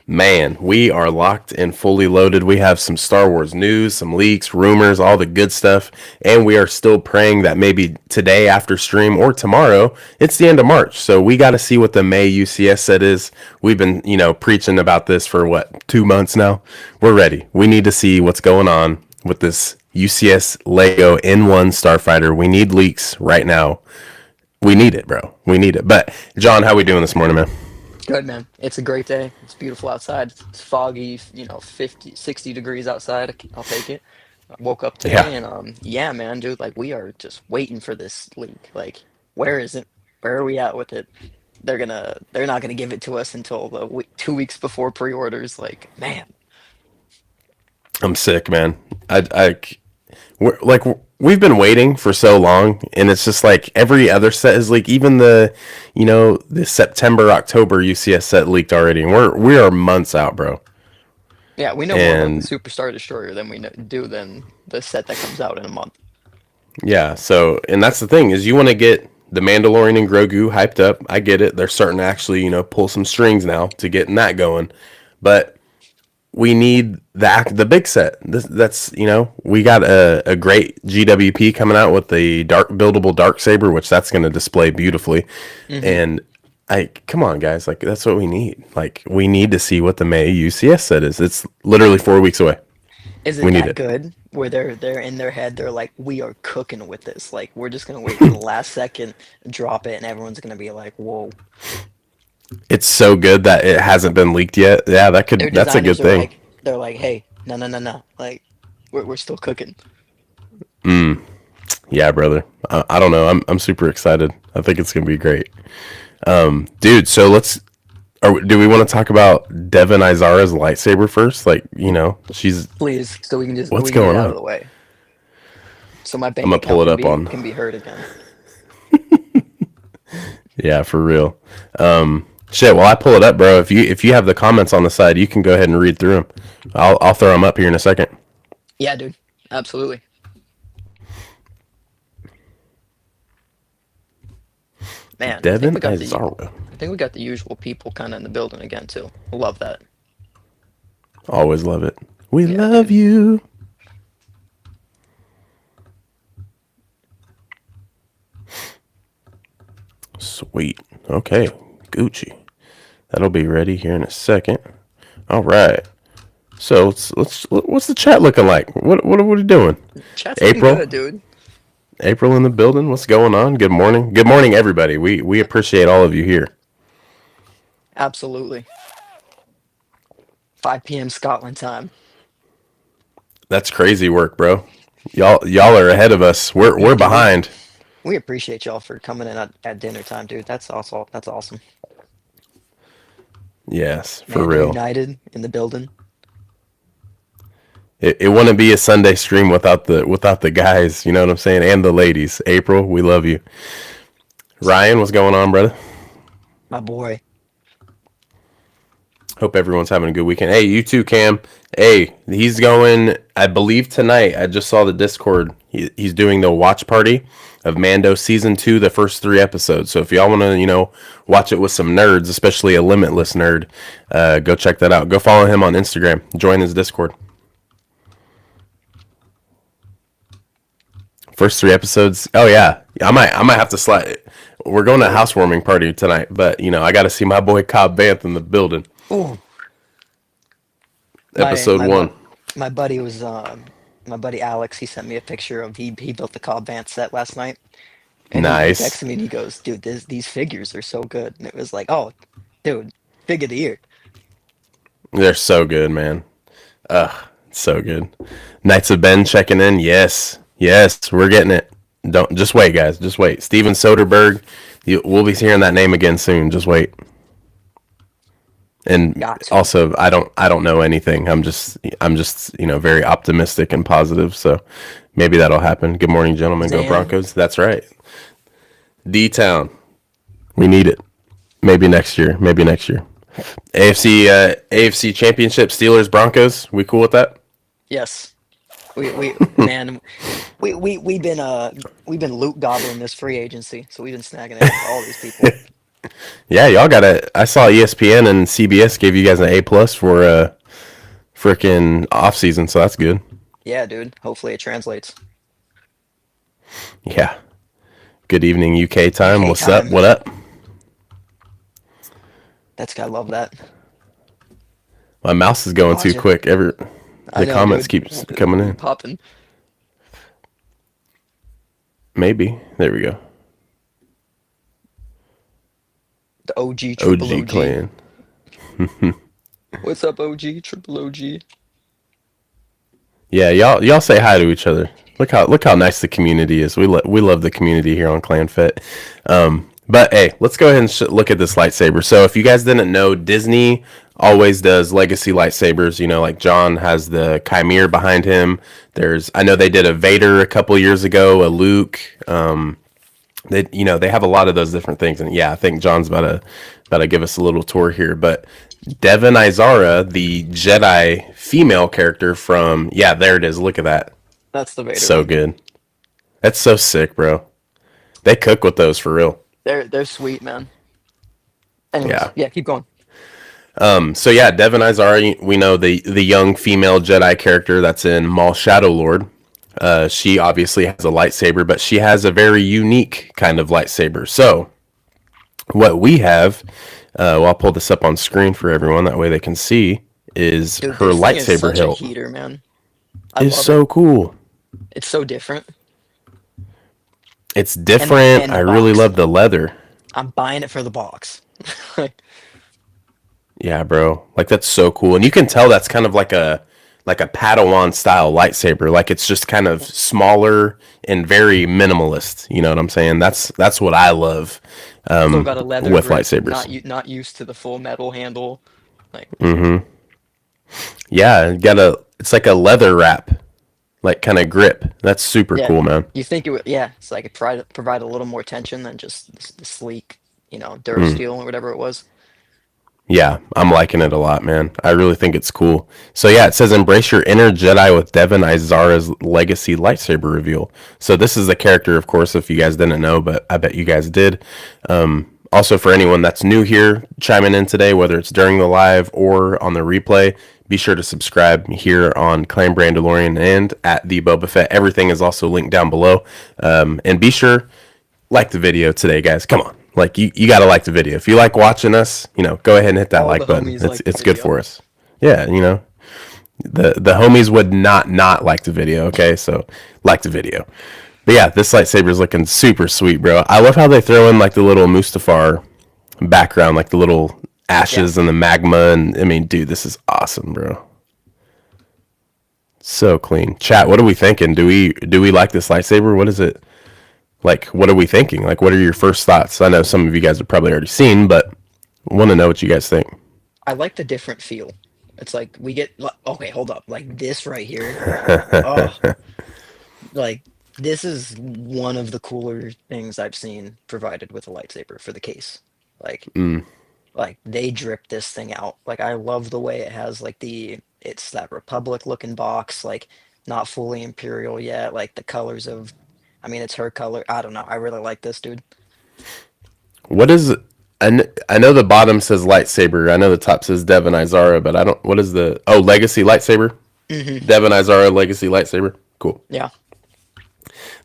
Man, we are locked and fully loaded. We have some Star Wars news, some leaks, rumors, all the good stuff. And we are still praying that maybe today after stream or tomorrow, it's the end of March. So we got to see what the May UCS set is. We've been, preaching about this for what, 2 months now? We're ready. We need to see what's going on with this UCS Lego N1 Starfighter. We need leaks right now. We need it, bro. We need it. But, John, how we doing this morning, man? Good, man. It's a great day. It's beautiful outside. It's foggy, 50, 60 degrees outside. I'll take it. I woke up Yeah. today and yeah, man, dude, like we are just waiting for this leak. Like, where is it? Where are we at with it? They're not gonna give it to us until the 2 weeks before pre-orders. Like, man. I'm sick, man. We're, like we've been waiting for so long, and it's just like every other set is leaked. Even the September October UCS set leaked already, and we are months out, bro. Yeah, we know more about the And Superstar Destroyer than do than the set that comes out in a month. yeah, so and that's the thing is you want to get the Mandalorian and Grogu hyped up. I get it; they're starting to actually pull some strings now to getting that going, but we need the big set. That's we got a great GWP coming out with the dark buildable dark saber, which that's going to display beautifully. Hmm. And I come on, guys, like that's what we need. Like we need to see what the May UCS set is. It's literally 4 weeks away. Is We it need that it. good? Where they're in their head, they're like, we are cooking with this. Like, we're just gonna wait to the last second, drop it, and everyone's gonna be like, whoa. It's so good that it hasn't been leaked yet. Yeah, Their that's a good designers are thing. like, hey, no, no, no, no. Like, we're still cooking. Yeah, brother. I don't know. I'm super excited. I think it's gonna be great, dude. So do we want to talk about Devon Izara's lightsaber first? Like, she's Please, so what's we can get it going out of on? the way. So my I'm bank gonna pull account it up on. can be heard again. Yeah, for real. Shit. While I pull it up, bro, if you have the comments on the side, you can go ahead and read through them. I'll throw them up here in a second. Yeah, dude. Absolutely. Man, Devon Izara. I think we got the usual people kind of in the building again too. Love that. Always love it. We Yeah, love dude. you. Sweet. Okay. Gucci. That'll be ready here in a second. All right. So what's the chat looking like? What are we doing? Chat's looking April. good, dude. April in the building. What's going on? Good morning. Good morning, everybody. We appreciate all of you here. Absolutely. 5 p.m. Scotland time. That's crazy work, bro. Y'all are ahead of us. We're Dude, behind. we appreciate y'all for coming in at dinner time, dude. That's awesome. That's awesome. Yes, for Mando real. United in the building. It wouldn't be a Sunday stream without the guys. You know what I'm saying? And the ladies. April, we love you. Ryan, what's going on, brother? My boy. Hope everyone's having a good weekend. Hey, you too, Cam. Hey, he's going, I believe, tonight. I just saw the Discord. He's doing the watch party of Mando season 2, the first 3 episodes. So if y'all want to, watch it with some nerds, especially a limitless nerd, go check that out. Go follow him on Instagram. Join his Discord. First 3 episodes. Oh yeah, I might have to slide it. We're going to a housewarming party tonight, but I got to see my boy Cobb Vanth in the building. Oh, my Episode my one. bu- my buddy was my buddy Alex. He sent me a picture of he built the Cobb Vanth set last night, and he Nice. texted me and he goes, "Dude, these figures are so good." And it was like, "Oh, dude, figure of the year." They're so good, man. So good. Knights of Ben checking in. Yes. Yes, we're getting it. Don't just wait, guys. Just wait. Steven Soderbergh. We'll be hearing that name again soon. Just wait. And Got to. also, I don't know anything. I'm just very optimistic and positive. So maybe that'll happen. Good morning, gentlemen. Go Zan. Broncos. That's right. D Town. We need it. Maybe next year. Maybe next year. AFC Championship. Steelers Broncos. We cool with that? Yes. We man, we've been loot gobbling this free agency, so we've been snagging it all these people. Yeah, y'all got it. I saw ESPN and CBS gave you guys an A+ for freaking off season, so that's good. Yeah, dude. Hopefully it translates. Yeah. Good evening, UK time. UK What's up? time. What up? That's gotta love that. My mouse is going too Watch it. quick. I The know, comments dude. keep coming You in. popping. Maybe. There we go. The OG, triple OG OG. clan. What's up, OG, triple OG? Yeah, y'all say hi to each other. Look how nice the community is. We love the community here on ClanFit. But hey, let's go ahead and look at this lightsaber. So if you guys didn't know, Disney always does legacy lightsabers. You know, like John has the Chimere behind him. I know they did a Vader a couple years ago, a Luke. They have a lot of those different things, and yeah, I think John's about to give us a little tour here. But Devon Izara, the Jedi female character from, yeah, there it is. Look at that, That's the Vader so one. good. That's so sick, bro. They cook with those for real. They're sweet, man. Anyways, Yeah. yeah, keep going. So yeah, Devon Izara, we know the young female Jedi character that's in Maul Shadow Lord. She obviously has a lightsaber, but she has a very unique kind of lightsaber. So what we have, I'll pull this up on screen for everyone that way they can see, is Dude, her this thing is lightsaber such a hilt. heater, man. I Is love it. so cool. It's so different. It's And different. and I the really box. love the leather. I'm buying it for the box. Yeah, bro. Like that's so cool. And you can tell that's kind of like a Padawan style lightsaber. Like it's just kind of smaller and very minimalist. You know what I'm saying? That's what I love Still got a leather with grip. lightsabers. Not used to the full metal handle. Like Yeah, it's like a leather wrap, like kind of grip. That's super yeah, cool, man. you think it would? Yeah, it's like it provide a little more tension than just the sleek, Durasteel or whatever it was. Yeah, I'm liking it a lot, man. I really think it's cool. So yeah, it says embrace your inner Jedi with Devon Izara's legacy lightsaber reveal. So this is the character, of course, if you guys didn't know, but I bet you guys did. Also, for anyone that's new here, chiming in today, whether it's during the live or on the replay, be sure to subscribe here on Clan Brandalorian and at the Boba Fett. Everything is also linked down below. And be sure like the video today, guys. Come on. Like you gotta like the video. If you like watching us, go ahead and hit that All the like button. homies It's like the it's good video. for us. Yeah, the homies would not like the video. Okay, so like the video. But yeah, this lightsaber is looking super sweet, bro. I love how they throw in like the little Mustafar background, like the little Yeah, ashes and the magma, and I mean, dude, this is awesome, bro. So clean. Chat, what are we thinking? Do we like this lightsaber? What is it? Like, what are we thinking? Like, what are your first thoughts? I know some of you guys have probably already seen, but want to know what you guys think. I like the different feel. It's like we get. Okay, hold up. Like this right here. Oh, like this is one of the cooler things I've seen provided with a lightsaber for the case. Like, Mm. like they drip this thing out. Like I love the way it has like it's that Republic looking box, like not fully Imperial yet. Like the colors of, I mean, it's her color. I don't know. I really like this, dude. What is? I know the bottom says lightsaber. I know the top says Devon Izara, but I don't. What is the? Oh, legacy lightsaber. Hmm. Devon Izara legacy lightsaber. Cool. Yeah,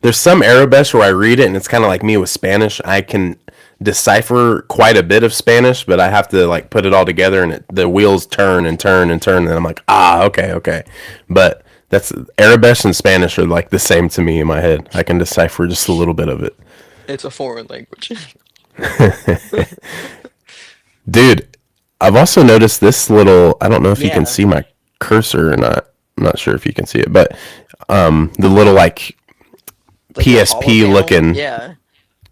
There's some Arabic where I read it and it's kind of like me with Spanish. I can decipher quite a bit of Spanish, but I have to like put it all together and the wheels turn and turn and turn, and I'm like, okay, okay. But that's Arabic and Spanish are like the same to me in my head. I can decipher just a little bit of it. it's a foreign language. Dude, I've also noticed this little, I don't know if you can Yeah, see my cursor or not. I'm not sure if you can see it, but the little like like the PSP holopanel. looking, Yeah,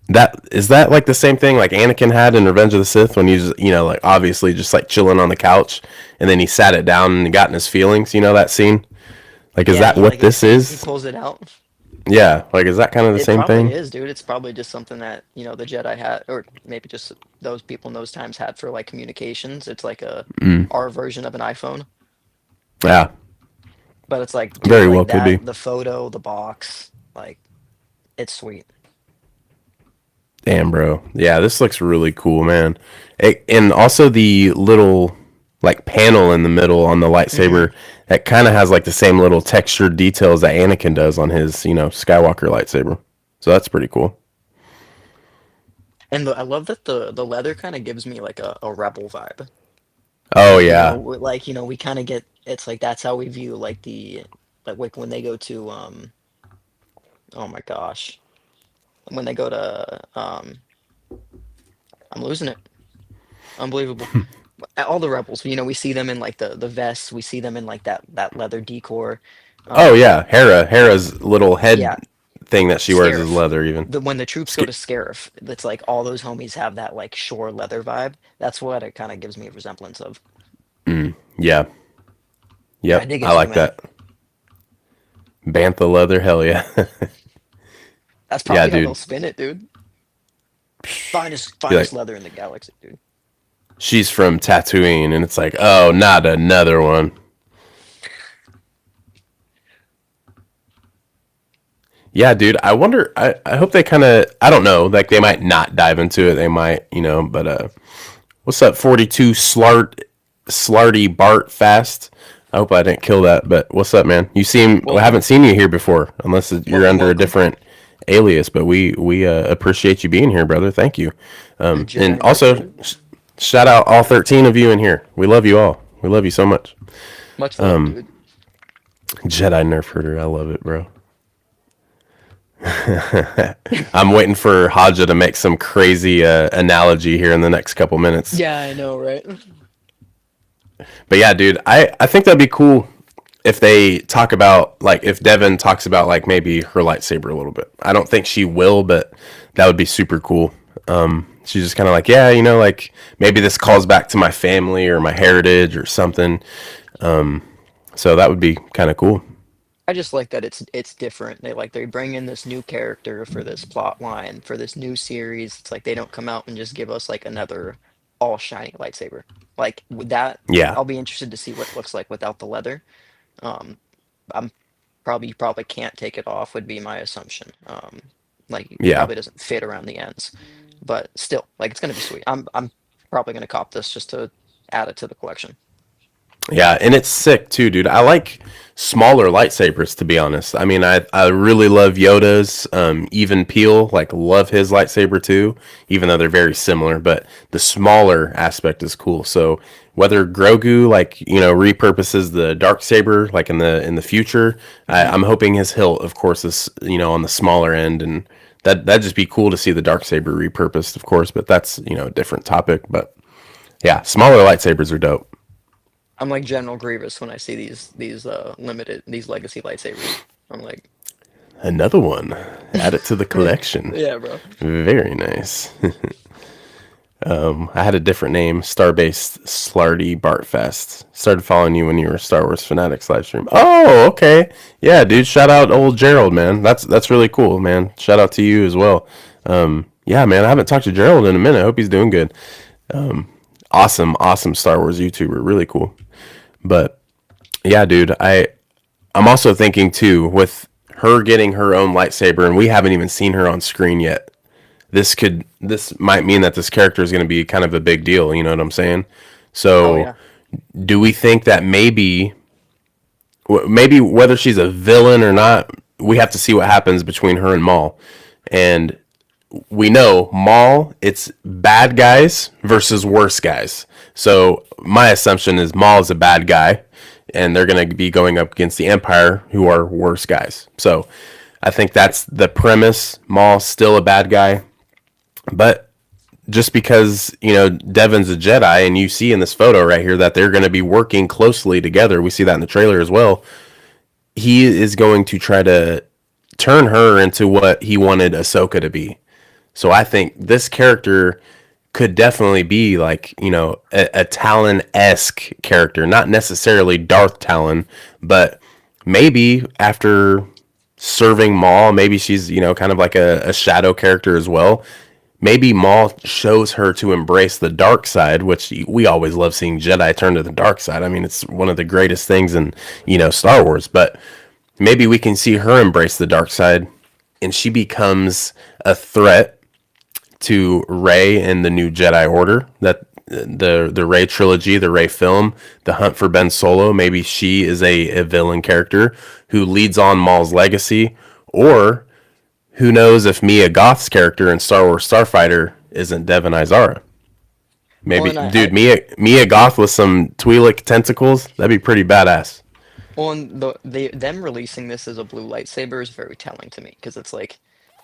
that like the same thing like Anakin had in Revenge of the Sith when he's like obviously just like chilling on the couch and then he sat it down and got in his feelings, that scene? Like is yeah. that He what like this he is? pulls it out. Yeah, like is that kind of the It same probably thing? is, dude. It's probably just something that, the Jedi had, or maybe just those people in those times had for like communications. It's like Mm. our version of an iPhone, Yeah, but it's like, dude, very well like could be. that, the photo, the box, like it's sweet. Damn, bro. Yeah, this looks really cool, man. And also the little like panel in the middle on the Hmm. lightsaber that kind of has like the same little textured details that Anakin does on his, Skywalker lightsaber. So that's pretty cool. And I love that the leather kind of gives me like a rebel vibe. Oh Like, yeah. we kind of get, it's like that's how we view like like when they go to oh my gosh, when they go to I'm losing it. Unbelievable. All the rebels, we see them in like the vests, we see them in like that leather decor. Oh Um, yeah. Hera's little head yeah, thing that she wears is Scarif. leather even. When the troops go Sca- to Scarif, it's like all those homies have that like shore leather vibe. That's what it kind of gives me a resemblance of. yeah. I Yep. dig it I too, like man. that. Bantha leather, hell yeah. That's Yeah, probably how they'll dude. spin it, dude. Be Finest like, leather in the galaxy, dude. she's from Tatooine, and it's like, oh, not another one. Yeah, dude. I wonder. I hope they kind of. I don't know. Like they might not dive into it. They might, But what's up, 42 Slarty Bart Fast? I hope I didn't kill that. But what's up, man? You seem. I Welcome, haven't seen you here before, unless you're welcome, under a welcome. different alias. But we appreciate you being here, brother. Thank you. A And Jedi nerf also, herder. shout out all 13 of you in here. We love you all. We love you so much. Much love, dude. Jedi Nerf Herder. I love it, bro. I'm waiting for Haja to make some crazy analogy here in the next couple minutes. Yeah, I know, right? But yeah, dude, I think that'd be cool if they talk about, like, if Devon talks about, like, maybe her lightsaber a little bit. I don't think she will, but that would be super cool. She's just kind of like, yeah, like, maybe this calls back to my family or my heritage or something. So that would be kind of cool. I just like that it's different. They bring in this new character for this plot line for this new series. It's like they don't come out and just give us like another all shiny lightsaber. Like with that, Yeah, I'll be interested to see what it looks like without the leather. Um, I'm you probably can't take it off would be my assumption. Like it yeah. probably doesn't fit around the ends, but still, like it's gonna be sweet. I'm probably gonna cop this just to add it to the collection. Yeah, and it's sick too, dude. I like smaller lightsabers, to be honest. I mean, I really love Yoda's. Even Peel, like, love his lightsaber too, even though they're very similar. But the smaller aspect is cool. So whether Grogu, like, repurposes the dark saber, like in the future, Hmm. I'm hoping his hilt, of course, is on the smaller end, and that'd just be cool to see the dark saber repurposed, of course. But that's a different topic. But yeah, smaller lightsabers are dope. I'm like General Grievous when I see these legacy lightsabers. I'm like, Another one. Add it to the collection. yeah, bro. Very nice. I had a different name, Starbased Slarty Bartfest. Started following you when you were a Star Wars Fanatics live stream. Oh, okay. Yeah, dude. Shout out old Gerald, man. That's really cool, man. Shout out to you as well. Yeah, man. I haven't talked to Gerald in a minute. I hope he's doing good. Awesome, awesome Star Wars YouTuber. Really cool. But yeah, dude. I'm also thinking too, with her getting her own lightsaber, and we haven't even seen her on screen yet. This might mean that this character is going to be kind of a big deal. You know what I'm saying? Oh So, yeah. do we think that maybe whether she's a villain or not, we have to see what happens between her and Maul, and we know Maul, it's bad guys versus worse guys. So my assumption is Maul is a bad guy, and they're going to be going up against the Empire, who are worse guys. So I think that's the premise. Maul's still a bad guy, but just because Devon's a Jedi, and you see in this photo right here that they're going to be working closely together. We see that in the trailer as well. He is going to try to turn her into what he wanted Ahsoka to be. So I think this character could definitely be like, a Talon esque character, not necessarily Darth Talon, but maybe after serving Maul, maybe she's, kind of like a shadow character as well. Maybe Maul shows her to embrace the dark side, which we always love seeing Jedi turn to the dark side. I mean, it's one of the greatest things in, Star Wars, but maybe we can see her embrace the dark side and she becomes a threat to Rey in the new Jedi Order, that the Rey trilogy, the Rey film, the hunt for Ben Solo. Maybe she is a villain character who leads on Maul's legacy, or who knows if Mia Goth's character in Star Wars Starfighter isn't Devon Izara. Well, Maybe, and dude, Mia Goth with some Twi'lek tentacles, that'd be pretty badass. well, and them releasing this as a blue lightsaber is very telling to me because it's like,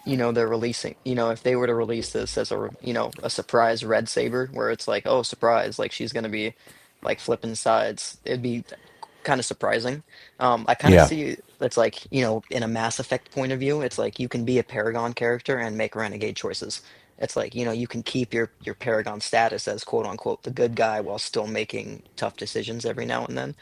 they're releasing, if they were to release this as a surprise red saber where it's like, oh, surprise, like she's gonna be like flipping sides, it'd be kind of surprising. I kind of Yeah, see it's like, in a Mass Effect point of view, it's like you can be a Paragon character and make renegade choices. It's like, you can keep your Paragon status as quote unquote the good guy while still making tough decisions every now and then.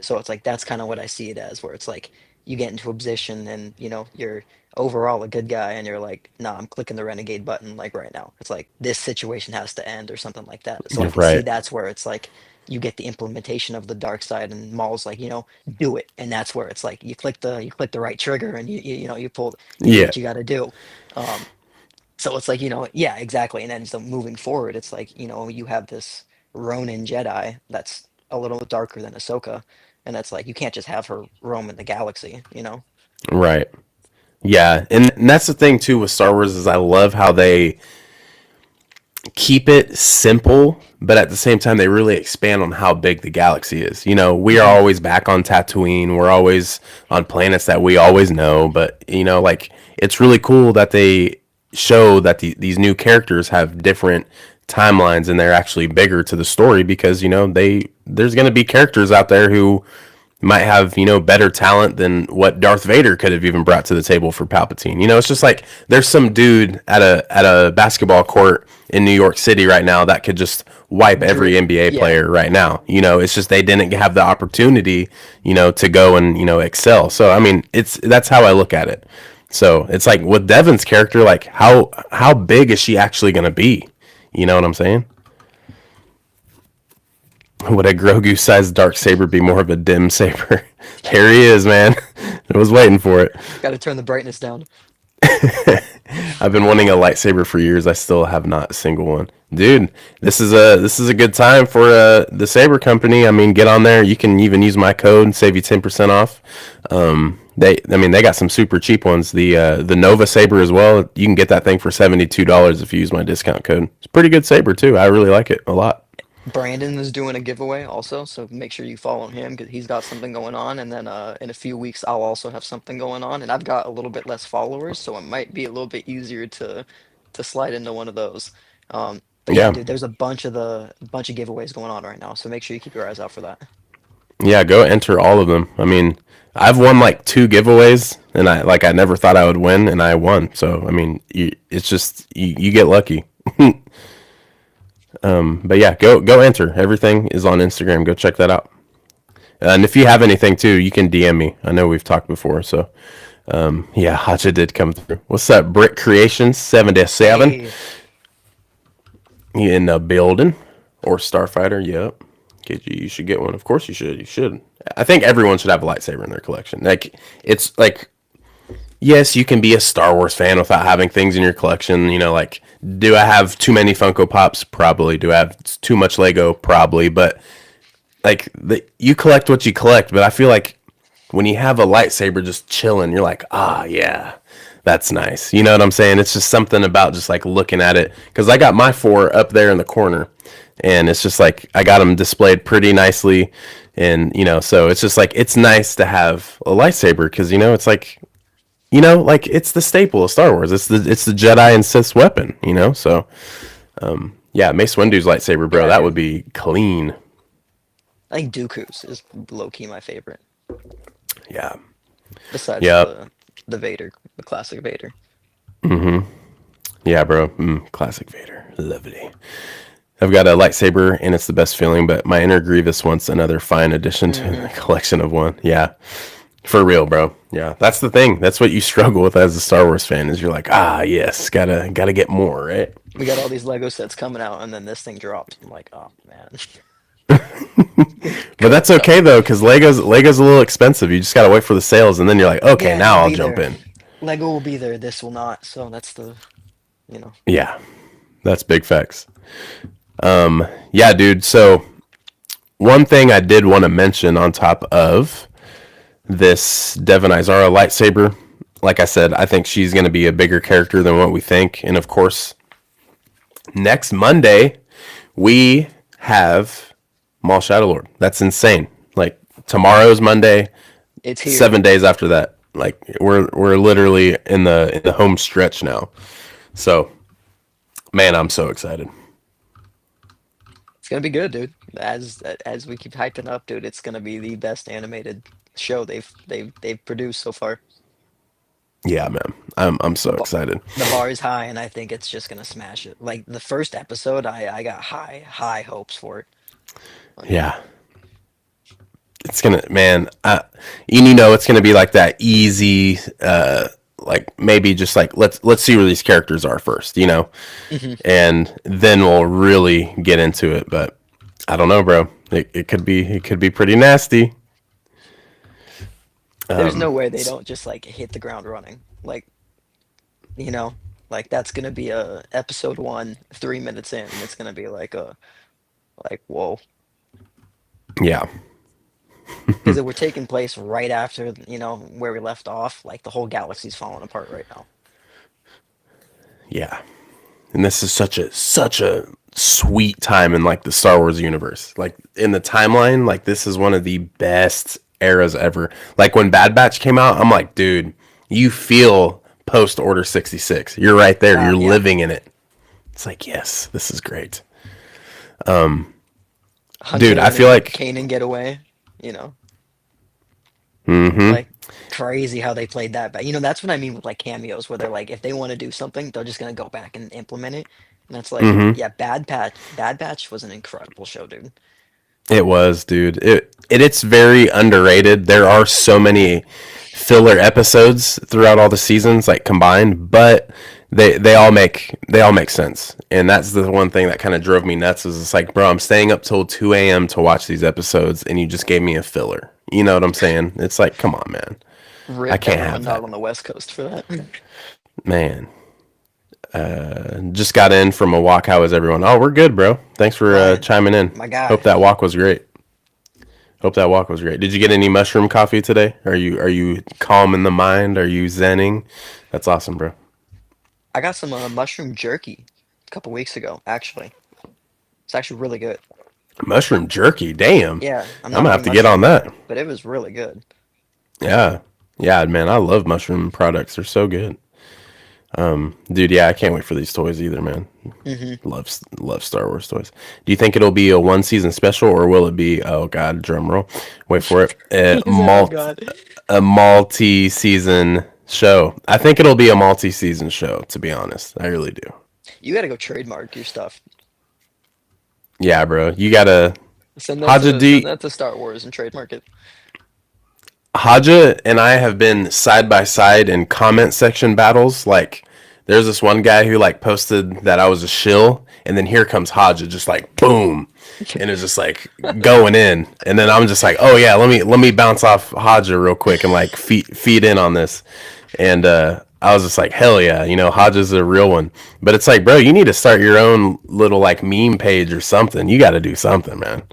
So it's like that's kind of what I see it as, where it's like you get into a position and you're overall a good guy and you're like, nah, I'm clicking the renegade button like right now. It's like this situation has to end or something like that. So I you're can see right. that's where it's like you get the implementation of the dark side and Maul's like, do it. And that's where it's like you click the right trigger and you do Yeah, what you got to do. Um, so it's like, yeah, exactly. And then so moving forward, it's like, you have this Ronin Jedi that's a little darker than Ahsoka. And it's like, you can't just have her roam in the galaxy. right. Yeah, and that's the thing too with Star Wars is I love how they keep it simple, but at the same time they really expand on how big the galaxy is. We are Hmm. always back on Tatooine. We're always on planets that we always know, but like it's really cool that they show that these new characters have different timelines and they're actually bigger to the story because there's going to be characters out there who might have better talent than what Darth Vader could have even brought to the table for Palpatine. It's just like there's some dude at a basketball court in New York City right now that could just wipe every NBA Yeah. player right now. It's just they didn't have the opportunity, to go and excel. So I mean, that's how I look at it. So it's like with Devon's character, like how big is she actually going to be? You know what I'm saying? Would a Grogu-sized dark saber be more of a dim saber? Here he is, man. I was waiting for it. Got to turn the brightness down. I've been wanting a lightsaber for years. I still have not a single one, dude. This is a good time for the saber company. I mean, get on there. You can even use my code and save you 10% off. They got some super cheap ones. The Nova saber as well. You can get that thing for $72 if you use my discount code. It's a pretty good saber too. I really like it a lot. Brandon is doing a giveaway also, so make sure you follow him because he's got something going on. And then in a few weeks, I'll also have something going on, and I've got a little bit less followers, so it might be a little bit easier to slide into one of those. But yeah, Yeah. dude, there's a bunch of giveaways going on right now, so make sure you keep your eyes out for that. Yeah, go enter all of them. I mean, I've won like two giveaways, and I never thought I would win, and I won. So I mean, it's just you get lucky. But yeah, go enter. Everything is on Instagram. Go check that out. And if you have anything too, you can DM me. I know we've talked before, so yeah, Hacha did come through. What's up, Brick Creations 77? Hey, You in the building or Starfighter? Yep. You should get one. Of course you should. You should. I think everyone should have a lightsaber in their collection. Like it's like yes, you can be a Star Wars fan without having things in your collection. Like do I have too many Funko Pops? Probably. Do I have too much Lego? Probably. But like you collect what you collect. But I feel like when you have a lightsaber just chilling, you're like, ah, yeah, that's nice. You know what I'm saying? It's just something about just like looking at it. Because I got my four up there in the corner, and it's just like I got them displayed pretty nicely, and so it's just like it's nice to have a lightsaber because it's like like it's the staple of Star Wars. It's the Jedi and Sith weapon. So yeah, Mace Windu's lightsaber, bro, yeah, that would dude. be clean. I think Dooku's is low key my favorite, Yeah. besides Yep. the Vader, the classic Vader. Yeah, bro. Classic Vader. Lovely. I've got a lightsaber, and it's the best feeling. But my inner Grievous wants another fine addition to Hmm. the collection of one. Yeah, for real, bro. Yeah, that's the thing. That's what you struggle with as a Star Wars fan. Is you're like, ah, yes, gotta get more, right? We got all these Lego sets coming out, and then this thing dropped. I'm like, oh man, But good that's stuff. okay though, because Lego's a little expensive. You just gotta wait for the sales, and then you're like, okay, Yeah, now it'll I'll be jump there. in. Lego will be there. This will not. So that's the Yeah, that's big facts. Yeah, dude. So one thing I did want to mention on top of this Devon Izara lightsaber, like I said, I think she's going to be a bigger character than what we think. And of course, next Monday, we have Maul Shadowlord. That's insane. Like tomorrow's Monday, It's here. 7 days after that. Like we're literally in the home stretch now. So, man, I'm so excited. It's gonna be good, dude. As we keep hyping up, dude, it's gonna be the best animated show they've produced so far. Yeah, man. I'm so The bar, excited. the bar is high, and I think it's just gonna smash it. Like the first episode, I got high hopes for it. Like, Yeah. It's gonna, man. You know, it's gonna be like that easy, like maybe just like let's see where these characters are first, you know, mhm. and then we'll really get into it. But I don't know, bro. It could be pretty nasty. There's no way they don't just like hit the ground running. Like you know, like that's gonna be a episode one, 3 minutes in, and it's gonna be like a like whoa, Yeah, because it we're taking place right after where we left off. Like the whole galaxy's falling apart right now. yeah. And this is such a sweet time in like the Star Wars universe. Like in the timeline, like this is one of the best eras ever. Like when Bad Batch came out, I'm like, dude, you feel post Order 66. You're right there. You're Yeah, living in it. It's like, yes, this is great. Dude, I Hunter feel and like Kanan get away. You know, mhm. like crazy how they played that back. That's what I mean with like cameos, where they're like, if they want to do something, they're just gonna go back and implement it. And that's like, Mhm. yeah, Bad Batch was an incredible show, dude. It was, dude. It's very underrated. There are so many filler episodes throughout all the seasons, like combined, but they all make sense. And that's the one thing that kind of drove me nuts. Is it's like, bro, I'm staying up till 2 a.m. to watch these episodes, and you just gave me a filler. You know what I'm saying? It's like, come on, man. I Rip can't everyone have not that, on the West Coast for that. man. Just got in from a walk. How is everyone? Oh, we're good, bro. Thanks for Ryan, chiming in. my Hope guy. that walk was great. Hope that walk was great. Did you get any mushroom coffee today? Are you calm in the mind? Are you zenning? That's awesome, bro. I got some mushroom jerky a couple weeks ago, actually. It's actually really good. Mushroom jerky, damn. Yeah, I'm I'm not a gonna big have to get mushroom on guy, that. but it was really good. Yeah, yeah, man. I love mushroom products. They're so good, dude. Yeah, I can't wait for these toys either, man. Hmm. Love Star Wars toys. Do you think it'll be a one season special or will it be? Oh God, drum roll. Wait for it. He's oh god. A multi season show. I think it'll be a multi season show. To be honest, I really do. You gotta go trademark your stuff. Yeah, bro. You gotta Send that Haja to send D. that to Star Wars and trademark it. Haja and I have been side by side in comment section battles. Like, there's this one guy who like posted that I was a shill, and then here comes Haja, just like boom, and it's just like going in. And then I'm just like, oh yeah, let me bounce off Haja real quick and like feed in on this. And I was just like, hell yeah, Haja's a real one. But it's like, bro, you need to start your own little like meme page or something. You got to do something, man.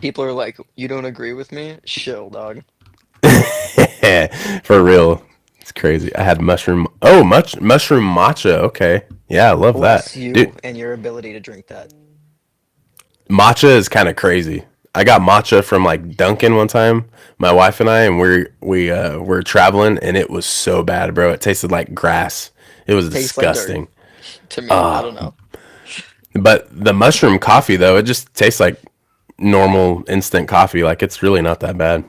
People are like, you don't agree with me? Shill, dog. For real. It's crazy. I had mushroom. Oh, mushroom matcha. Okay. Yeah, I love that. Bless you Dude, and your ability to drink that. matcha is kind of crazy. I got matcha from like Dunkin' one time, my wife and I, and we're traveling, and it was so bad, bro. It tasted like grass. It was Tastes like dirt disgusting. to me. I don't know. But the mushroom coffee though, it just tastes like normal instant coffee. Like it's really not that bad.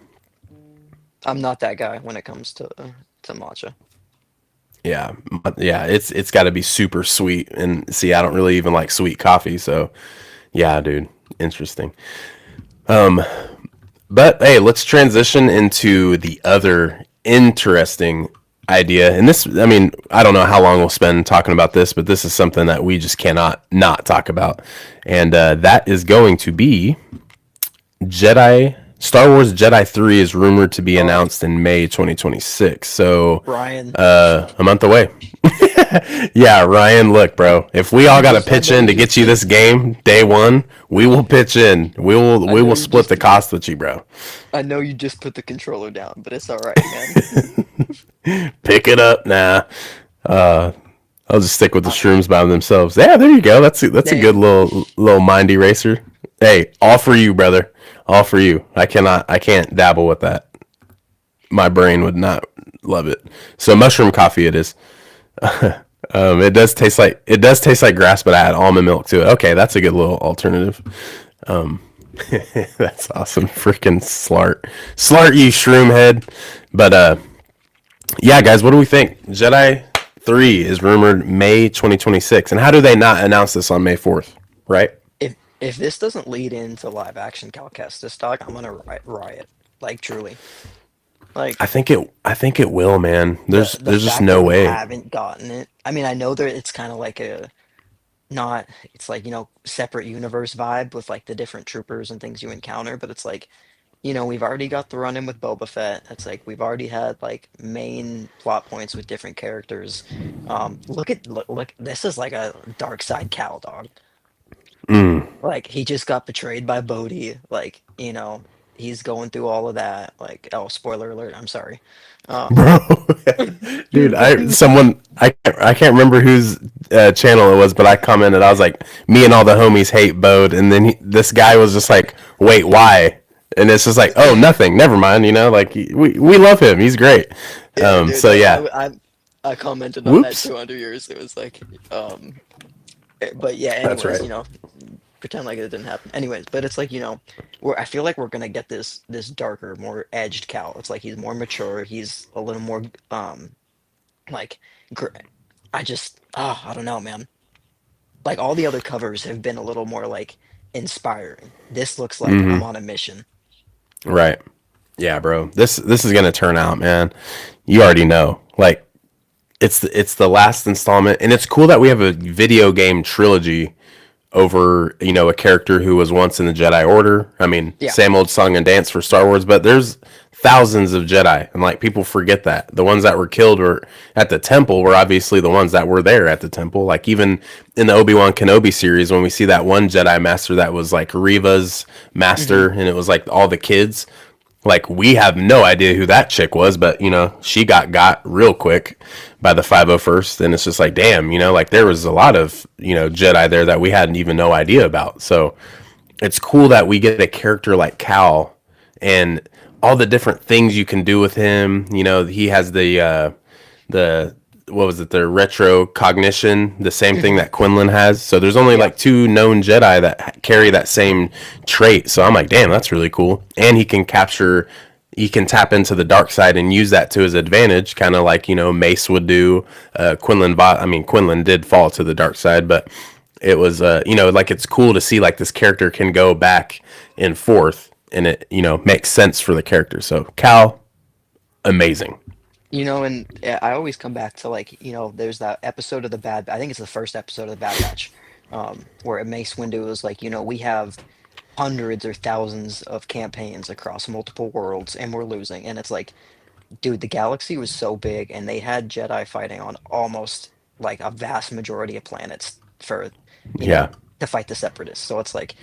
I'm not that guy when it comes to matcha. Yeah, yeah, it's got to be super sweet. And see, I don't really even like sweet coffee, so yeah, dude, interesting. But hey, let's transition into the other interesting idea. And this, I mean, I don't know how long we'll spend talking about this, but this is something that we just cannot not talk about, and that is going to be Jedi. Star Wars Jedi 3 is rumored to be Oh, announced in May 2026. So, Brian, a month away. Yeah, Ryan, look, bro. If we all You got to just, I pitch know in you to get just you put, this game day one, we will pitch in. We will I we know will you split just, the cost with you, bro. I know you just put the controller down, but it's all right, man. Pick it up, nah. Uh, I'll just stick with the Uh, shrooms by themselves. Yeah, there you go. That's a hey, good little mind eraser. Hey, all for you, brother. All for you. I can't dabble with that. My brain would not love it. So mushroom coffee it is. It does taste like grass, but I add almond milk to it. Okay, that's a good little alternative. That's awesome. Freaking slart you shroom head. But yeah, guys, what do we think? Jedi 3 is rumored May 2026. And how do they not announce this on May 4th? Right? if this doesn't lead into live action Cal Kestis talk, I'm gonna riot. Like truly. Like I think it will, man. the There's just fact that no we way. haven't gotten it. I mean, I know that it's kind of like a not it's like, separate universe vibe with like the different troopers and things you encounter, but it's like, we've already got the run in with Boba Fett. It's like we've already had like main plot points with different characters. Look, this is like a dark side Cal dog. Mm. Like he just got betrayed by Bodhi. Like, he's going through all of that. Like, oh, spoiler alert, I'm sorry. Um, Bro, dude, I can't remember whose channel it was, but I commented. I was like, me and all the homies hate Bode, and then this guy was just like, wait, why? And it's just like, oh, nothing, never mind. Like we love him. He's great. yeah, dude. So Like yeah. I commented on that Whoops. too under yours. It was like, but yeah. That's Anyways, right. pretend like it didn't happen. Anyways, but it's like, I feel like we're gonna get this darker, more edged Cal. It's like he's more mature. He's a little more like, gr- I just I don't know, man. Like all the other covers have been a little more like inspiring. This looks like I'm Hmm. on a mission. Right. Yeah, bro. This is gonna turn out, man. You already know. Like it's the last installment, and it's cool that we have a video game trilogy over a character who was once in the Jedi Order. I mean, Yeah. same old song and dance for Star Wars, but there's thousands of Jedi, and like people forget that the ones that were killed were at the temple were obviously the ones that were there at the temple. Like even in the Obi-Wan Kenobi series, when we see that one Jedi master that was like Reva's Hmm. master, and it was like all the kids. Like we have no idea who that chick was, but she got real quick by the 501st, and it's just like damn, like there was a lot of Jedi there that we hadn't even no idea about. So it's cool that we get a character like Cal and all the different things you can do with him. He has the what was it, the retro cognition, the same thing Hmm. that Quinlan has. So there's only Yeah. like two known Jedi that carry that same trait. So I'm like, damn, that's really cool. And he can tap into the dark side and use that to his advantage, kind of like Mace would do. Quinlan did fall to the dark side, but it was like it's cool to see like this character can go back and forth, and it makes sense for the character. So Cal, amazing. And I always come back to like, there's that episode of the Bad. I think it's the first episode of the Bad Batch, where Mace Windu was like, we have hundreds or thousands of campaigns across multiple worlds, and we're losing. And it's like, dude, the galaxy was so big, and they had Jedi fighting on almost like a vast majority of planets for, you know, Yeah. to fight the Separatists. So it's like,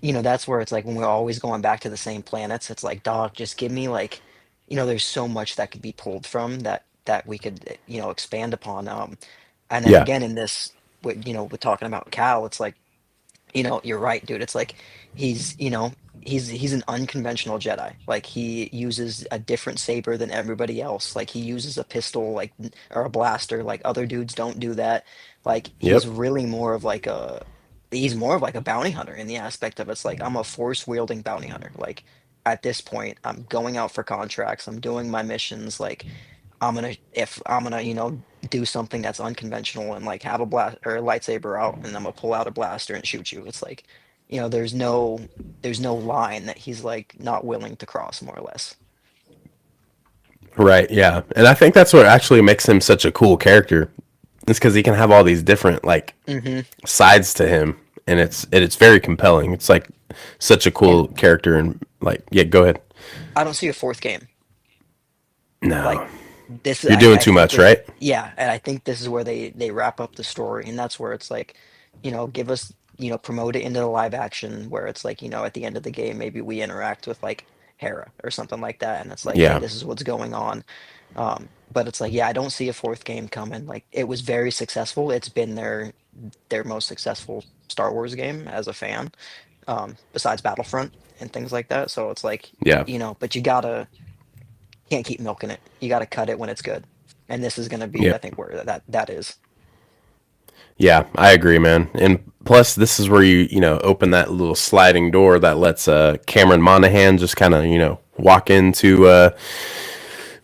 that's where it's like when we're always going back to the same planets, it's like, dog, just give me like, there's so much that could be pulled from that we could, expand upon. And then Yeah. again in this, with talking about Cal, it's like, you're right, dude. It's like he's an unconventional Jedi. Like he uses a different saber than everybody else. Like he uses a pistol, like or a blaster. Like other dudes don't do that. Like Yep. he's more of like a bounty hunter in the aspect of it's like I'm a force wielding bounty hunter. Like at this point, I'm going out for contracts. I'm doing my missions. Like if I'm gonna do something that's unconventional and like have a blast or a lightsaber out and I'm gonna pull out a blaster and shoot you. It's like, there's no line that he's like not willing to cross, more or less. Right. Yeah. And I think that's what actually makes him such a cool character. It's because he can have all these different like Hmm. sides to him, and it's very compelling. It's like such a And cool character, and like yeah, go ahead. I don't see a fourth game. Like No. this You're doing I too think much, that, right? yeah, and I think this is where they wrap up the story, and that's where it's like, give us, promote it into the live action where it's like, at the end of the game maybe we interact with like Hera or something like that, and it's like, hey, Yeah. this is what's going on. But it's like, yeah, I don't see a fourth game coming. Like, it was very successful. It's been their most successful Star Wars game as a fan, besides Battlefront and things like that. So it's like, Yeah. but you gotta can't keep milking it. You gotta cut it when it's good. And this is gonna be, Yeah. I think, where that is. Yeah, I agree, man. And plus, this is where you open that little sliding door that lets Cameron Monaghan just kind of walk into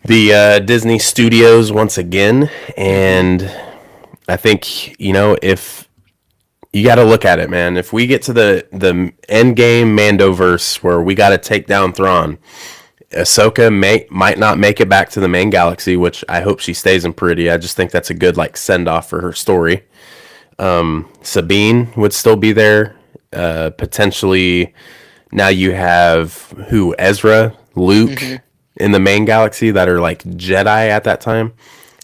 the Disney studios once again. Hmm. And I think if you got to look at it, man. If we get to the end game Mandoverse where we got to take down Thrawn, Ahsoka might not make it back to the main galaxy, which I hope she stays in Peridea. I just think that's a good like send off for her story. Sabine would still be there. Potentially, now you have who Ezra, Luke Hmm. in the main galaxy that are like Jedi at that time,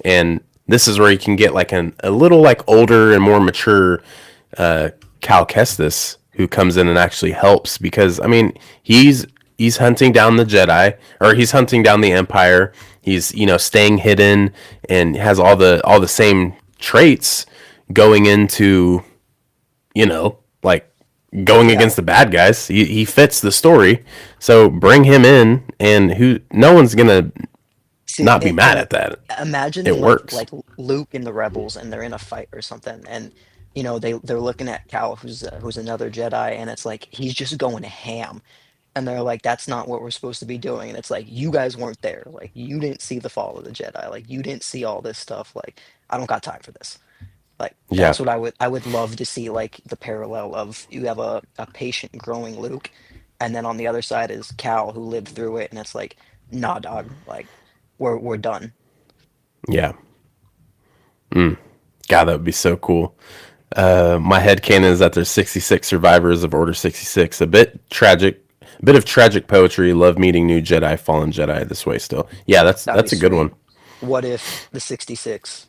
and this is where you can get like a little like older and more mature Cal Kestis who comes in and actually helps because I mean he's hunting down the Jedi or he's hunting down the Empire. He's staying hidden and has all the same traits going into like going Yeah. against the bad guys. He fits the story, so bring him in, and who no one's gonna See, not be mad and at that. It imagine works. like Luke and the rebels, and they're in a fight or something, and they're looking at Cal, who's another Jedi, and it's like he's just going ham, and they're like, that's not what we're supposed to be doing, and it's like, you guys weren't there, like you didn't see the fall of the Jedi, like you didn't see all this stuff, like I don't got time for this. Like Yeah, that's what I would love to see, like the parallel of you have a patient growing Luke, and then on the other side is Cal who lived through it, and it's like, nah, dog, like we're done. yeah. God, that would be so cool. My head canon is that there's 66 survivors of Order 66. A bit tragic, a bit of tragic poetry. Love meeting new Jedi, fallen Jedi this way. Still, yeah, that's That'd be that's a good sweet. one. What if the 66?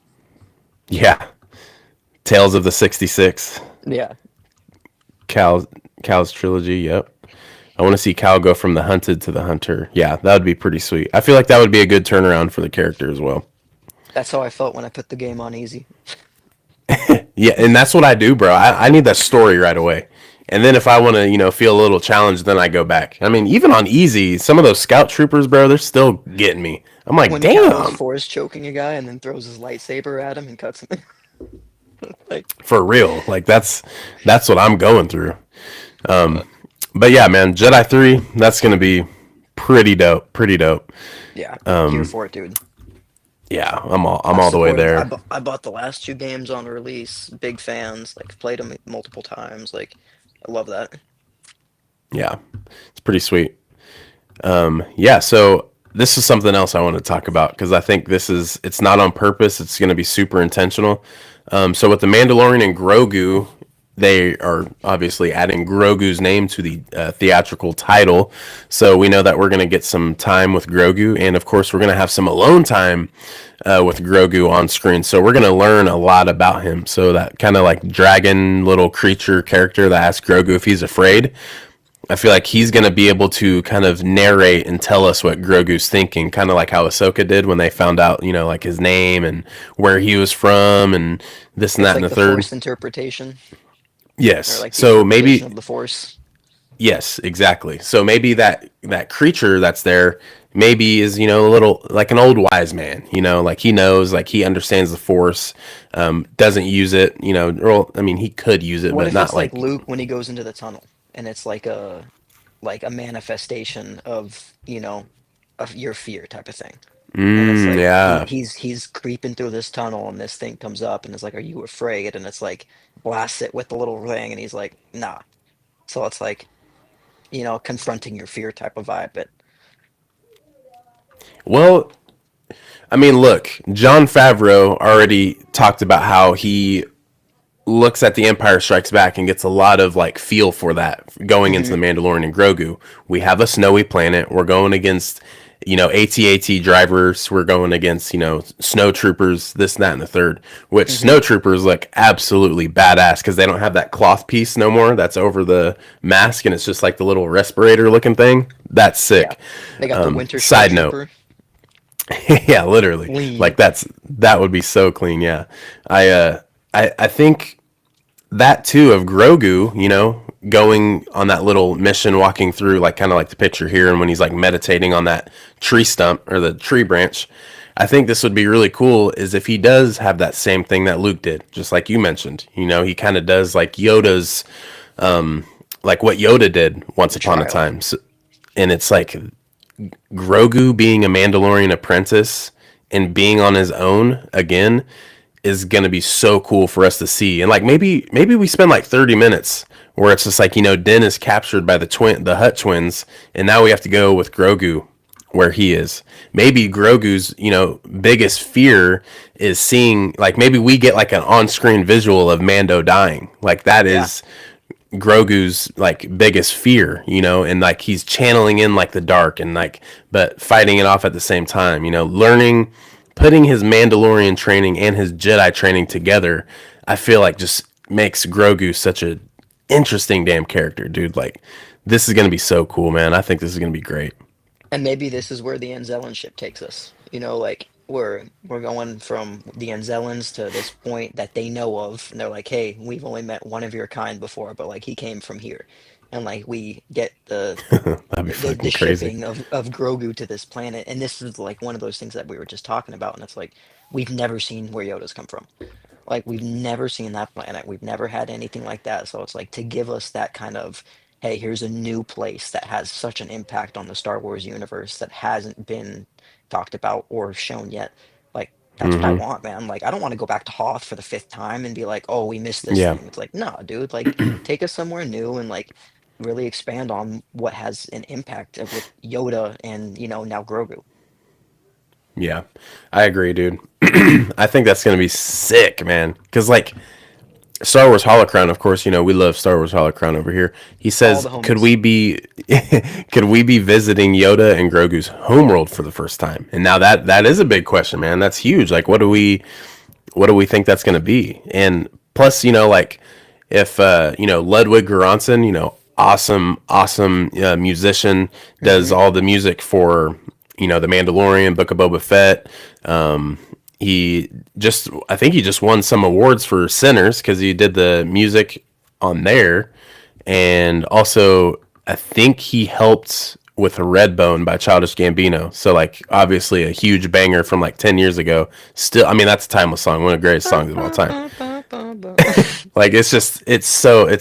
Yeah, Tales of the 66. Yeah, Cal Cal's trilogy. Yep. I want to see Cal go from the hunted to the hunter. Yeah, that would be pretty sweet. I feel like that would be a good turnaround for the character as well. that's how I felt when I put the game on easy. Yeah, and that's what I do, bro. I need that story right away. And then if I want to, feel a little challenged, then I go back. I mean, even on easy, some of those scout troopers, bro, they're still getting me. I'm like, When Cal's damn, force choking a guy and then throws his lightsaber at him and cuts him. Like, for real. Like that's what I'm going through. uh, But yeah, man, Jedi 3, that's going to be pretty dope, pretty dope. yeah, here for it, dude. Yeah, I'm all the way Support. there. I bought the last two games on release. Big fans. Like played them multiple times. Like I love that. Yeah. It's pretty sweet. Yeah, so this is something else I want to talk about because I think it's not on purpose. It's going to be super intentional. So with the Mandalorian and Grogu, they are obviously adding Grogu's name to the theatrical title. So we know that we're going to get some time with Grogu, and of course we're going to have some alone time with Grogu on screen. So we're going to learn a lot about him. So that kind of like dragon little creature character that asks Grogu if he's afraid. I feel like he's going to be able to kind of narrate and tell us what Grogu's thinking, kind of like how Ahsoka did when they found out, like his name and where he was from and this and It's that and like the the third. force interpretation, or Yes. like the So interpretation maybe of the force. yes, exactly. So maybe that creature that's there maybe is, a little like an old wise man, like he knows, like he understands the force, doesn't use it, or I mean he could use it, What but if not it's like like Luke when he goes into the tunnel and it's like a manifestation of your fear type of thing. And it's like yeah. he's creeping through this tunnel and this thing comes up and it's like, are you afraid? And it's like blasts it with the little thing and he's like, nah. So it's like, confronting your fear type of vibe. But Well, I mean, look, John Favreau already talked about how he looks at the Empire Strikes Back and gets a lot of like feel for that going into hmm the Mandalorian and Grogu. We have a snowy planet. We're going against AT-AT drivers were going against, snow troopers, this, that, and the third, which Hmm. snow troopers look absolutely badass because they don't have that cloth piece no more that's over the mask, and it's just like the little respirator looking thing. That's Yeah, sick. they got the winter Side note. snowtrooper. Yeah, literally. Clean. Like that would be so clean, yeah. I think that too of Grogu, going on that little mission, walking through, like kind of like the picture here, and when he's like meditating on that tree stump or the tree branch. I think this would be really cool is if he does have that same thing that Luke did, just like you mentioned. He kind of does like Yoda's, like what Yoda did once The upon a trial. time. So, and it's like Grogu being a Mandalorian apprentice and being on his own again is gonna be so cool for us to see. And like maybe we spend like 30 minutes where it's just like, Din is captured by the Hutt twins, and now we have to go with Grogu where he is. Maybe Grogu's, biggest fear is seeing, like, maybe we get like an on-screen visual of Mando dying. Like that Yeah, is Grogu's like biggest fear, and like he's channeling in like the dark and like but fighting it off at the same time, learning, putting his Mandalorian training and his Jedi training together. I feel like just makes Grogu such a interesting damn character, dude. Like this is going to be so cool, man. I think this is going to be great. and maybe this is where the Anzellan ship takes us. Like we're going from the Anzellans to this point that they know of, and they're like, "Hey, we've only met one of your kind before, but like he came from here," and like we get That'd be the fucking crazy. shipping of Grogu to this planet, and this is like one of those things that we were just talking about, and it's like we've never seen where Yoda's come from. Like we've never seen that planet. We've never had anything like that. So it's like to give us that kind of, hey, here's a new place that has such an impact on the Star Wars universe that hasn't been talked about or shown yet. Like that's what I Hmm. want, man. Like I don't want to go back to Hoth for the fifth time and be like, oh, we missed this Yeah. thing. It's like, nah, dude. Like take us somewhere new and like really expand on what has an impact with Yoda and now Grogu. Yeah. I agree, dude. I think that's going to be sick, man. Cuz like Star Wars Holocron, of course, we love Star Wars Holocron over here. He All says, the "Could homies. we be, could we be visiting Yoda and Grogu's homeworld for the first time?" And now that is a big question, man. That's huge. Like, what do we think that's going to be? And plus, like, if Ludwig Göransson, awesome musician, does Hmm. all the music for the Mandalorian, Book of Boba Fett. He I think he just won some awards for Sinners because he did the music on there, and also I think he helped with Redbone by Childish Gambino. So like obviously a huge banger from like 10 years ago. Still, I mean that's a timeless song, one of the greatest Ba, songs of all ba, time. ba, ba, ba, ba. Like it's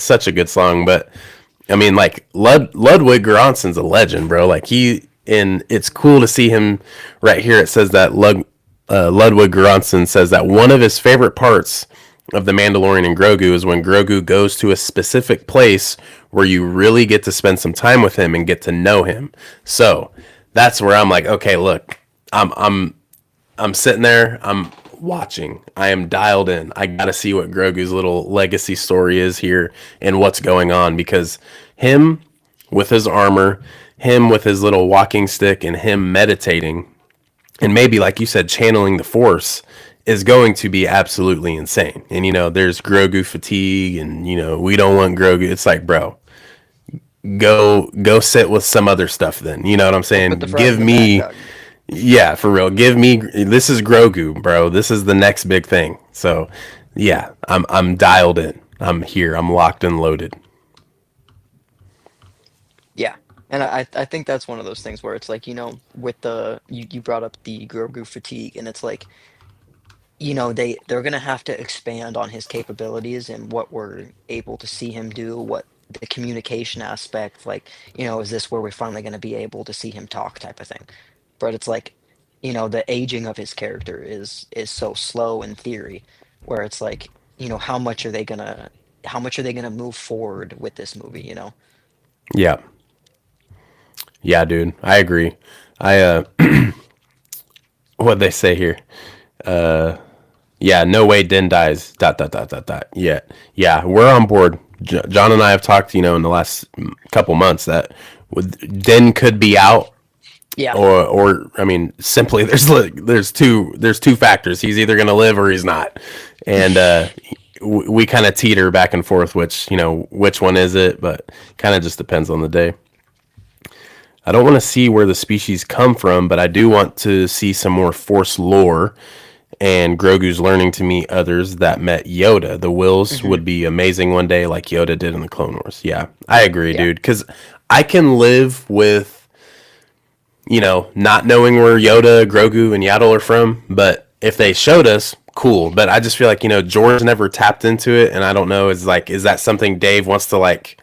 such a good song. But I mean like Ludwig Göransson's a legend, bro. Like and it's cool to see him right here. It says that Ludwig Göransson says that one of his favorite parts of the Mandalorian and Grogu is when Grogu goes to a specific place where you really get to spend some time with him and get to know him. So that's where I'm like, okay, look, I'm sitting there, I'm watching, I am dialed in. I gotta see what Grogu's little legacy story is here and what's going on because him with his armor, him with his little walking stick, and him meditating and maybe like you said channeling the force is going to be absolutely insane. And there's Grogu fatigue, and we don't want Grogu. It's like, bro, go sit with some other stuff then. You know what I'm Go put the saying? fries Give in the back, me, dog. yeah, for real. Give me, this is Grogu, bro. This is the next big thing. So, yeah, I'm dialed in. I'm here. I'm locked and loaded. Yeah. And I think that's one of those things where it's like, with you brought up the Grogu fatigue, and it's like, they're gonna have to expand on his capabilities and what we're able to see him do, what the communication aspect, like, is this where we're finally gonna be able to see him talk type of thing. But it's like, the aging of his character is so slow in theory, where it's like, how much are they gonna move forward with this movie? Yeah. Yeah, dude. I agree. I, what they say here? Yeah, no way Din dies. Dot dot dot dot dot. Yeah, yeah, we're on board. John and I have talked, in the last couple months that Din could be out Yeah. or I mean, simply there's two factors. He's either going to live or he's not, and we kind of teeter back and forth which one is it, but kind of just depends on the day. I don't want to see where the species come from, but I do want to see some more Force lore. And Grogu's learning to meet others that met Yoda. The Wills Hmm. would be amazing one day, like Yoda did in the Clone Wars. Yeah, I agree, Yeah. dude. Because I can live with not knowing where Yoda, Grogu, and Yaddle are from, but if they showed us, cool. But I just feel like George never tapped into it, and I don't know. Is that something Dave wants to like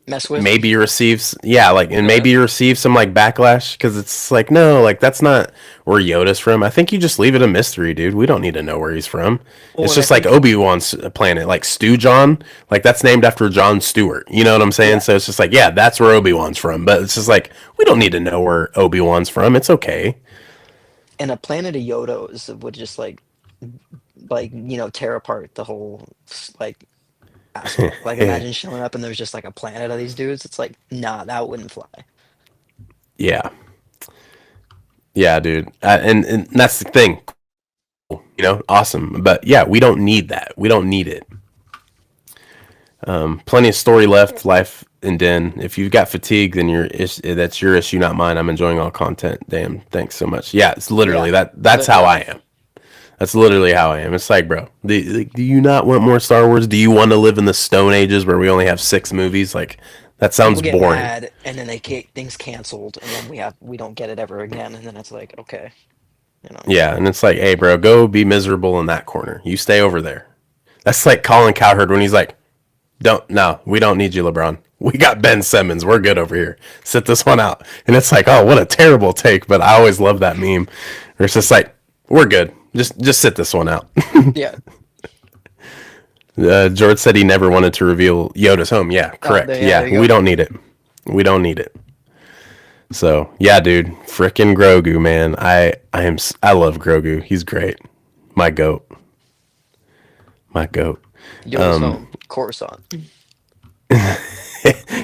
Mess with. maybe receives, yeah, like, and Okay. maybe receive some like backlash because it's like, no, like that's not where Yoda's from. I think you just leave it a mystery, dude. We don't need to know where he's from. Well, It's and I just like think Obi-Wan's planet, like Stu John, like that's named after John Stewart, you know what I'm saying? yeah, So it's just like, yeah, that's where Obi-Wan's from, but it's just like we don't need to know where Obi-Wan's from. It's okay. and a planet of Yodos would just like tear apart the whole like aspect. Like imagine showing up and there's just like a planet of these dudes. It's like nah, that wouldn't fly. Yeah, yeah, dude. And that's the thing, awesome, but yeah, we don't need that. We don't need it. Plenty of story left, life and den. If you've got fatigue, then that's your issue, not mine. I'm enjoying all content. Damn, thanks so much. Yeah, it's literally Yeah, that's how I literally. am. That's literally how I am. It's like, bro, do you not want more Star Wars? Do you want to live in the Stone Ages where we only have 6 movies? Like, that sounds People get boring. mad and then they get things canceled and then we don't get it ever again and then it's like okay, you know. Yeah, and it's like, hey, bro, go be miserable in that corner. You stay over there. That's like Colin Cowherd when he's like, don't, no, we don't need you, LeBron. We got Ben Simmons. We're good over here. Sit this one out. And it's like, oh, what a terrible take. But I always love that meme. Where it's just like, we're good. Just sit this one out. Yeah. George said he never wanted to reveal Yoda's home. Yeah, Oh, correct. there Yeah, you we go. don't need it. We don't need it. So yeah, dude, frickin' Grogu, man. I love Grogu. He's great. My goat. My goat. Yoda's home, Coruscant.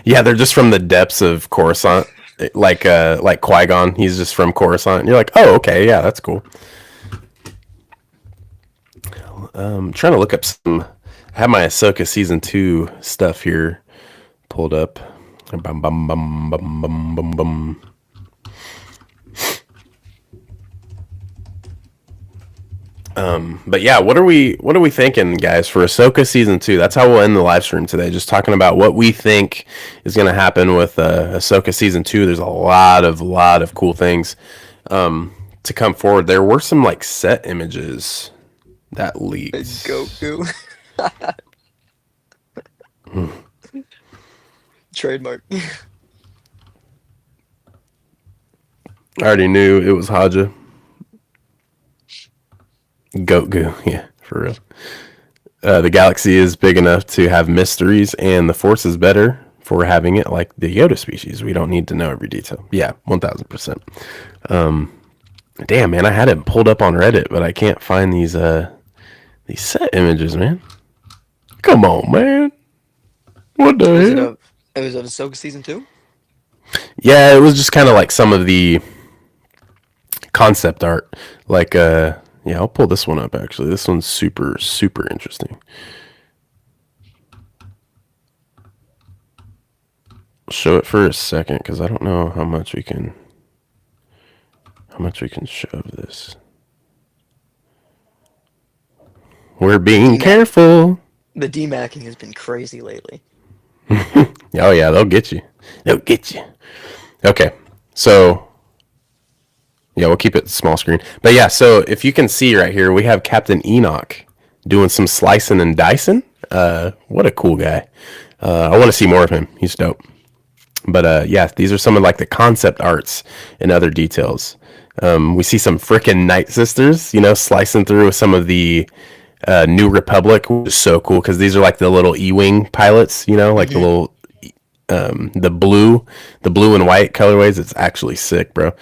Yeah, they're just from the depths of Coruscant, like Qui-Gon. He's just from Coruscant. And you're like, oh, okay, yeah, that's cool. I'm trying to look up some. I have my Ahsoka season 2 stuff here pulled up. Bum, bum, bum, bum, bum, bum, bum. But yeah, what are we thinking, guys, for Ahsoka season 2? That's how we'll end the live stream today. Just talking about what we think is going to happen with Ahsoka season 2. There's a lot of cool things to come forward. There were some like set images that And leaked. Goku. Trademark. I already knew it was Haja. Goku, yeah, for real. The galaxy is big enough to have mysteries, and the Force is better for having it like the Yoda species. We don't need to know every detail. Yeah, 1000%. Damn, man, I had it pulled up on Reddit, but I can't find these set images, man. Come on, man. What the Was it hell? a it was of Ahsoka season 2? Yeah, it was just kind of like some of the concept art. Like, yeah, I'll pull this one up actually. This one's super, super interesting. I'll show it for a second because I don't know how much we can show of this. We're The being DMAC careful. the DMACing has been crazy lately. Oh yeah, they'll get you. They'll get you. Okay, so yeah, we'll keep it small screen. But yeah, so if you can see right here, we have Captain Enoch doing some slicing and dicing. What a cool guy. I want to see more of him. He's dope. But yeah, these are some of like the concept arts and other details. We see some frickin' Night Sisters, slicing through with some of the New Republic, which is so cool because these are like the little E-wing pilots, like the Hmm. little the blue and white colorways. It's actually sick, bro.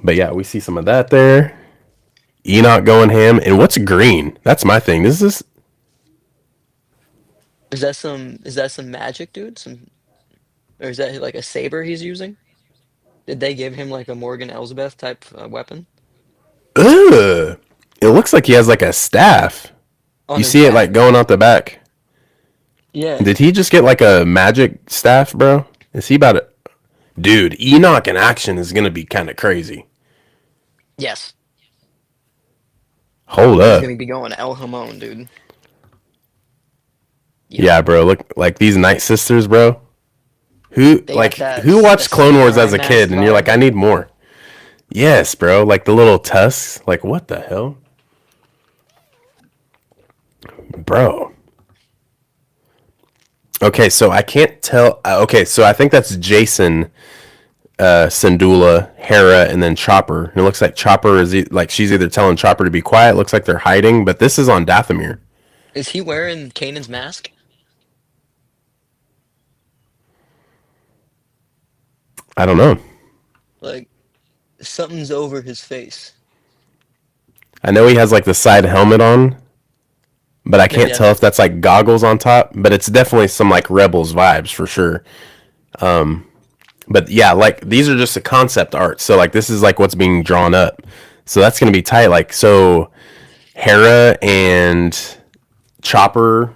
But yeah, we see some of that there. Enoch going ham, and what's green? That's my thing. This is Is that some magic, dude? Some or is that like a saber he's using? Did they give him like a Morgan Elsbeth type weapon Ugh. It looks like he has like a staff. on You his see it like back? going out the back. Yeah. Did he just get like a magic staff, bro? Is he about it? Dude, Enoch in action is gonna be kind of crazy. Yes. Hold He's up. gonna be going El Hamon, dude. Yep. Yeah, bro. Look like these Night Sisters, bro. Who They got like who that watched Clone Wars samurai as a kid mask and you're like, vibe. I need more. Yes, bro. Like the little tusks. Like what the hell, bro? Okay, so I can't tell. Okay, so I think that's Jason, Syndulla, Hera, and then Chopper. And it looks like Chopper is like she's either telling Chopper to be quiet. Looks like they're hiding, but this is on Dathomir. Is he wearing Kanan's mask? I don't know. Like something's over his face. I know he has like the side helmet on, but I Maybe can't tell that's if that's like goggles on top. But it's definitely some like Rebels vibes for sure. But yeah, like these are just the concept art. So like this is like what's being drawn up. So that's gonna be tight. Like so, Hera and Chopper,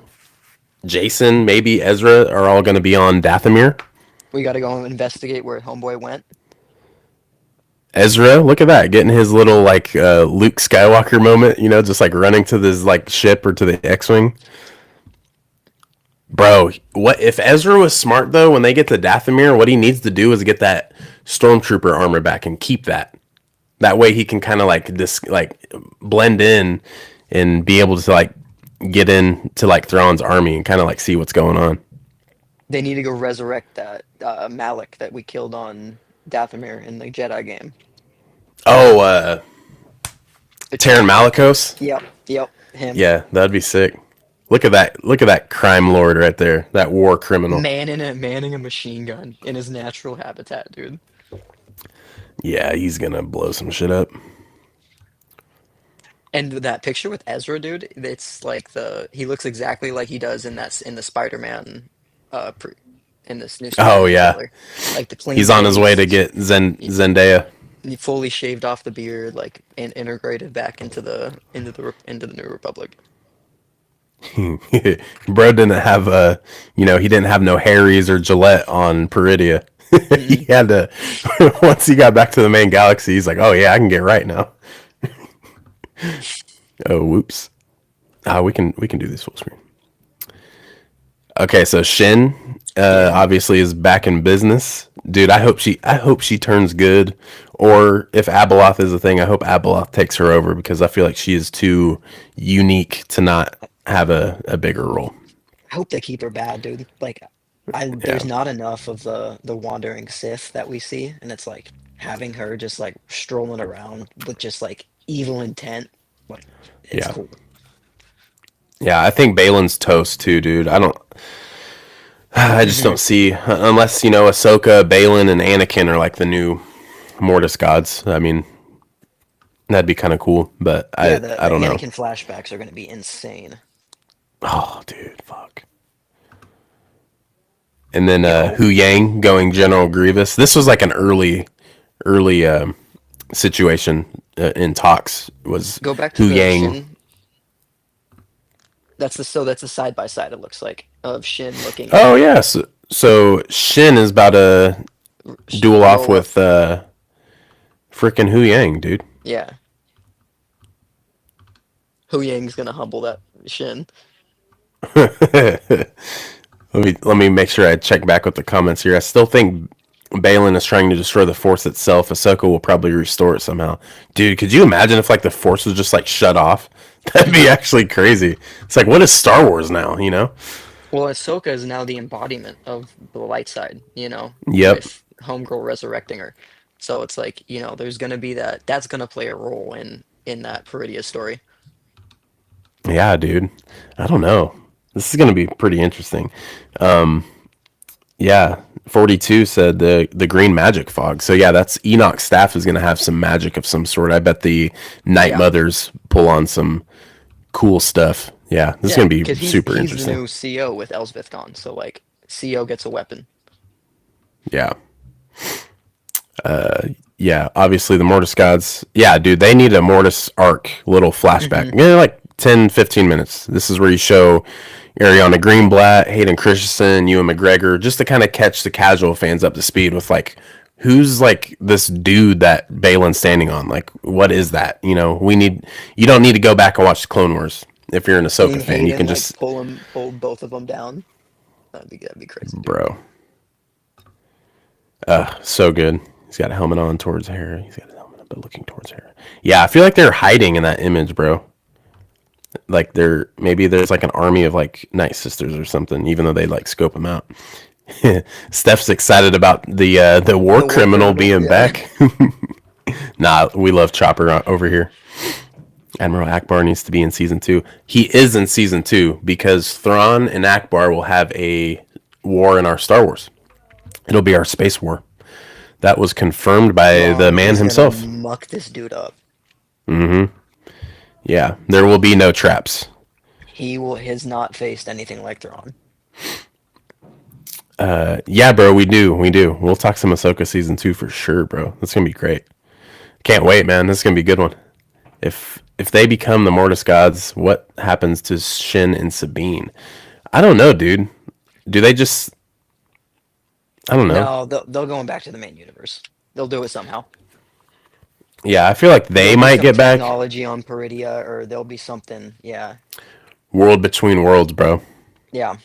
Jason, maybe Ezra are all gonna be on Dathomir. we gotta go investigate where Homeboy went. Ezra, look at that, getting his little like Luke Skywalker moment. You know, just like running to this like ship or to the X-wing. Bro, what if Ezra was smart though? When they get to Dathomir, what he needs to do is get that stormtrooper armor back and keep that. That way he can kind of like this like blend in and be able to like get in to like Thrawn's army and kind of like see what's going on. They need to go resurrect that Malik that we killed on Dathomir in the Jedi game. Oh, The Taron Terran. Malikos. Yep, yep, him. Yeah, that'd be sick. Look at that! Look at that crime lord right there. That war criminal. Manning a machine gun in his natural habitat, dude. Yeah, he's gonna blow some shit up. And that picture with Ezra, dude, it's like the he looks exactly like he does in in the Spider-Man pre, in this new Oh Spider-Man yeah, trailer. Like the clean he's on his way to face, get he, Zendaya. he fully shaved off the beard, like and integrated back into the New Republic. Bro didn't have he didn't have no Harry's or Gillette on Peridia. He Mm-mm. had to once he got back to the main galaxy, he's like, oh yeah, I can get right now. Oh whoops. We can do this full screen. Okay, so Shin Yeah, obviously is back in business. Dude, I hope she turns good. Or if Abeloth is a thing, I hope Abeloth takes her over because I feel like she is too unique to not have a bigger role. I hope they keep her bad, dude. Like, Yeah. there's not enough of the wandering Sith that we see, and it's like having her just like strolling around with just like evil intent. Like, it's Yeah. cool. Yeah, I think Balin's toast too, dude. I just don't Hmm. see unless, Ahsoka, Balin and Anakin are like the new Mortis gods. I mean, that'd be kind of cool, but Yeah, I the I don't know. Anakin flashbacks are gonna be insane. Oh, dude, fuck. And then Yo, Hu Yang going General Grievous. This was like an early situation in talks was go back to Hu the Yang. Shin. That's the side by side. It looks like of Shin looking Oh at yeah, so Shin is about to duel off roll up. with freaking Hu Yang, dude. Yeah, Hu Yang's gonna humble that Shin. Let me make sure I check back with the comments here. I still think Balin is trying to destroy the Force itself. Ahsoka will probably restore it somehow. Dude, could you imagine if like the Force was just like shut off? That'd be actually crazy. It's like what is Star Wars now? You know? Well, Ahsoka is now the embodiment of the light side, Yep. with Homegirl resurrecting her. So it's like, there's gonna be that's gonna play a role in that Peridia story. Yeah, dude. I don't know. This is gonna be pretty interesting. Yeah. 42 said the green magic fog. So yeah, that's Enoch's staff is gonna have some magic of some sort. I bet the Night Yeah. Mothers pull on some cool stuff. Yeah, this is Yeah, gonna be because super he's the interesting. new CO with Elsbeth gone. So like CO gets a weapon. Yeah. Yeah, obviously the Mortis gods. Yeah, dude, they need a Mortis arc little flashback. Hmm. Yeah, like 10, 15 minutes. This is where you show Ariana Greenblatt, Hayden Christensen, Ewan McGregor, just to kind of catch the casual fans up to speed with like who's like this dude that Balin's standing on. Like, what is that? You don't need to go back and watch the Clone Wars. If you're an Ahsoka Seeing fan, you Hayden can like just, pull both of them down, that'd be crazy, dude. bro, so good. He's got a helmet on towards Hera. He's got a helmet but looking towards Hera. Yeah, I feel like they're hiding in that image, bro. Like maybe there's like an army of like Night Sisters or something, even though they like scope them out. Steph's excited about the war The war criminal criminal, being yeah. back. Nah, we love Chopper over here. Admiral Akbar needs to be in season 2. He is in season 2 because Thrawn and Akbar will have a war in our Star Wars. It'll be our space war. That was confirmed by the Thrawn man is gonna himself. muck this dude up. Yeah, there will be no traps. He will has not faced anything like Thrawn. Yeah, bro, we do. We do. We'll talk some Ahsoka season 2 for sure, bro. That's going to be great. Can't wait, man. This is going to be a good one. If they become the Mortis gods, what happens to Shin and Sabine? I don't know, dude. Do they just I don't know. No, they'll going back to the main universe. They'll do it somehow. Yeah, I feel like they There'll be might some get back. technology on Peridia, or there'll be something. Yeah, World between worlds, bro. yeah.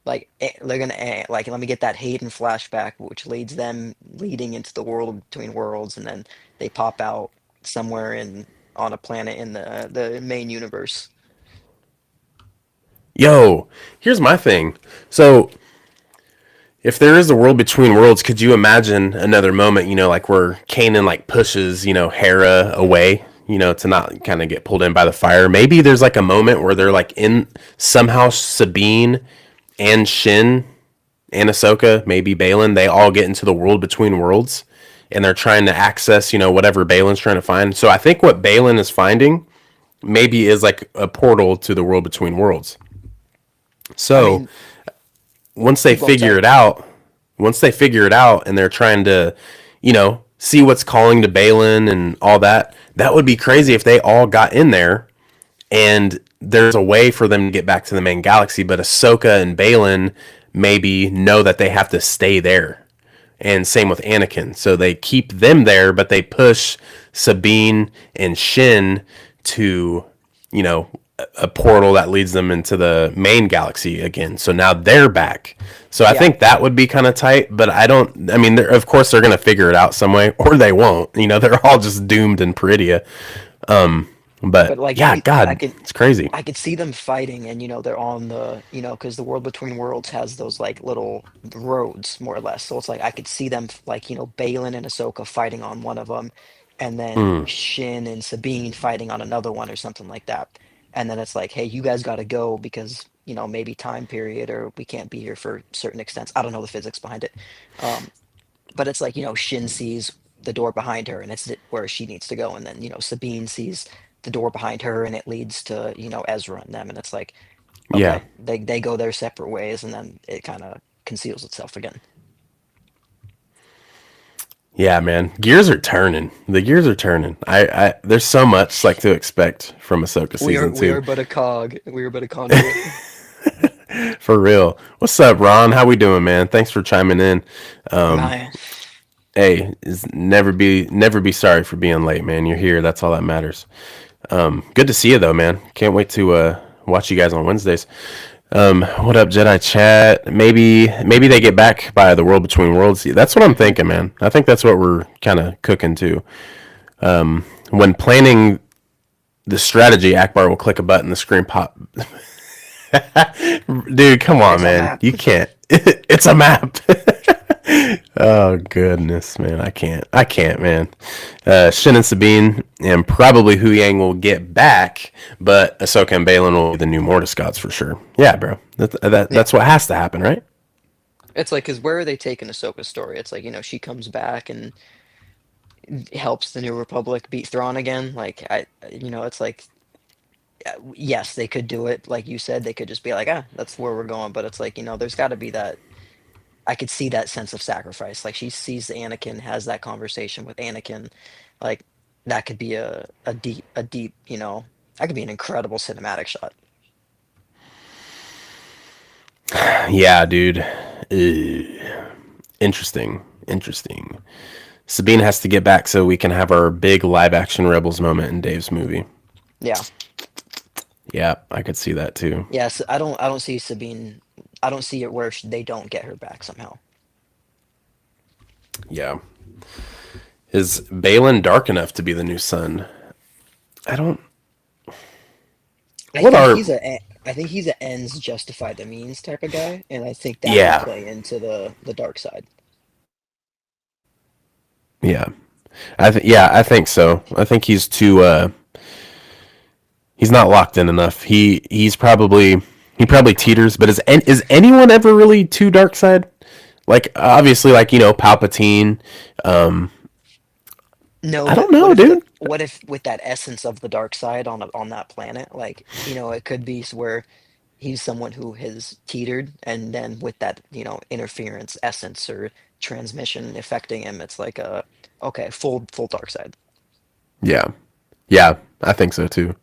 Like they're gonna like let me get that Hayden flashback, which leads them leading into the world between worlds, and then they pop out somewhere in on a planet in the main universe. Yo, here's my thing. So if there is a world between worlds, could you imagine another moment, like where Kanan like pushes, Hera away, to not kind of get pulled in by the fire? Maybe there's like a moment where they're like in somehow Sabine and Shin and Ahsoka, maybe Balin, they all get into the world between worlds and they're trying to access, whatever Balin's trying to find. So I think what Balin is finding maybe is like a portal to the world between worlds. I So mean, once they keep going. figure Sorry. it out, and they're trying to, see what's calling to Balin and all that, that would be crazy if they all got in there and there's a way for them to get back to the main galaxy, but Ahsoka and Balin maybe know that they have to stay there. And same with Anakin. So they keep them there, but they push Sabine and Shin to, a portal that leads them into the main galaxy again. So now they're back. So I Yeah, think that would be kind of tight, but I mean, of course they're going to figure it out some way or they won't. They're all just doomed in Peridia. but But like yeah, God, it's crazy. I could see them fighting, and they're on the because the world between worlds has those like little roads more or less. So it's like I could see them like Balin and Ahsoka fighting on one of them, and then Mm, Shin and Sabine fighting on another one or something like that. And then it's like, hey, you guys got to go because maybe time period or we can't be here for certain extents. I don't know the physics behind it, um, but it's like Shin sees the door behind her and it's where she needs to go, and then Sabine sees the door behind her and it leads to Ezra and them, and it's like yeah. okay, they go their separate ways, and then it kind of conceals itself again. Yeah, man. Gears are turning. The gears are turning. There's so much like to expect from Ahsoka season We 2. are but a cog. We are but a conduit. For real. What's up, Ron? How we doing, man? Thanks for chiming in. Um, My hey, never be sorry for being late, man. You're here. That's all that matters. Good to see you though, man. Can't wait to watch you guys on Wednesdays. What up, Jedi chat? Maybe they get back by the world between worlds. That's what I'm thinking, man. I think that's what we're kind of cooking to. When planning the strategy, Akbar will click a button, the screen pop. Dude, come on, it's a man. map. You can't. It's a map. Oh goodness, man. I can't, man. Shin and Sabine and probably Hu Yang will get back, but Ahsoka and Balin will be the new Mortis gods for sure. Yeah, bro. Yeah, That's what has to happen, right? it's like because where are they taking Ahsoka's story? It's like she comes back and helps the New Republic beat Thrawn again. Like it's like yes, they could do it. Like you said, they could just be like, ah, that's where we're going. But it's like there's got to be that. I could see that sense of sacrifice. Like she sees Anakin, has that conversation with Anakin, like that could be a deep, that could be an incredible cinematic shot. Yeah, dude. Interesting. Interesting. Sabine has to get back so we can have our big live action Rebels moment in Dave's movie. Yeah. Yeah, I could see that too. Yes, I don't see Sabine. I don't see it where they don't get her back somehow. Yeah. Is Balin dark enough to be the new sun? I don't. I What think are. I think he's a ends justify the means type of guy, and I think that could Yeah. play into the dark side. Yeah. I think so. I think he's too he's not locked in enough. He probably teeters, but is anyone ever really too dark side? Like obviously like, Palpatine. Um No, I but don't know, dude. what if with that essence of the dark side on that planet, like, it could be where he's someone who has teetered, and then with that, interference essence or transmission affecting him, it's like a okay, full dark side. Yeah. Yeah, I think so too.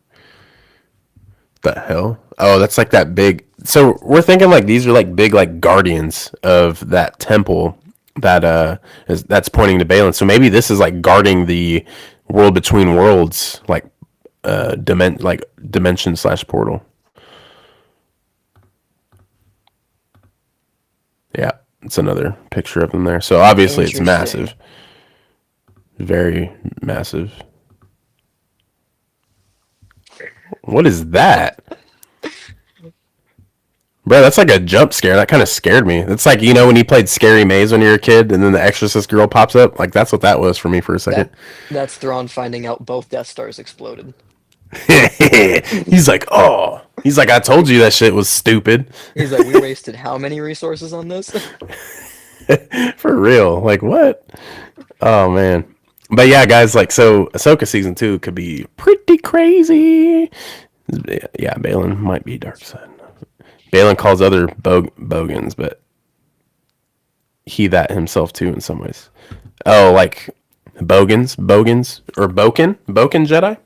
The hell? Oh, that's like that big. So we're thinking like these are like big like guardians of that temple that that's pointing to Balin. So maybe this is like guarding the world between worlds, like dimension slash portal. Yeah, it's another picture of them there. So obviously it's Interesting. massive, very massive. What is that? Bro, that's like a jump scare. That kind of scared me. It's like, when you played Scary Maze when you were a kid and then the Exorcist girl pops up? Like, that's what that was for me for a second. That that's Thrawn finding out both Death Stars exploded. He's like, oh. He's like, I told you that shit was stupid. He's like, we wasted how many resources on this? For real. Like, what? Oh, man. But yeah, guys, like, so Ahsoka season 2 could be pretty crazy. Yeah, Balin might be dark side. Balin calls other bogans, but he that himself too in some ways. Oh, like bogans, or Boken Jedi.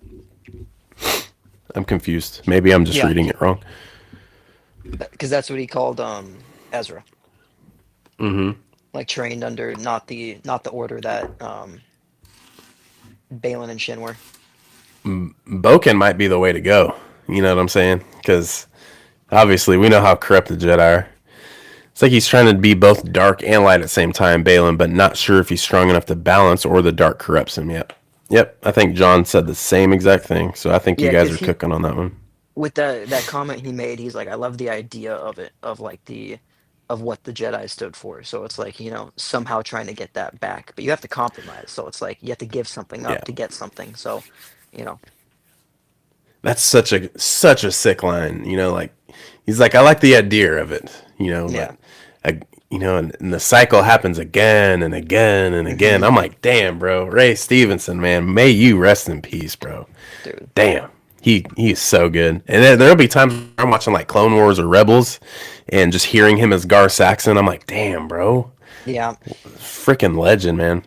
I'm confused. Maybe I'm just Yeah, reading it wrong. because that's what he called Ezra. Mm-hmm. Like trained under not the order that Balin and Shin were. Boken might be the way to go. You know what I'm saying? Because obviously we know how corrupt the Jedi are. It's like he's trying to be both dark and light at the same time, Balin, but not sure if he's strong enough to balance or the dark corrupts him yet. Yep, I think John said the same exact thing. So I think you Yeah, guys because are he cooking on that one. with that comment he made, he's like, I love the idea of it, of like of what the Jedi stood for. So it's like, somehow trying to get that back, but you have to compromise. So it's like you have to give something Yeah. up to get something. So, you know, That's such a sick line. Like he's like, I like the idea of it. yeah. But I, and the cycle happens again and again and again. Hmm. I'm like, damn, bro, Ray Stevenson, man, may you rest in peace, bro. Dude. Damn, he's so good. And then there'll be times I'm watching like Clone Wars or Rebels, and just hearing him as Gar Saxon, I'm like, damn, bro, Yeah. freaking legend, man.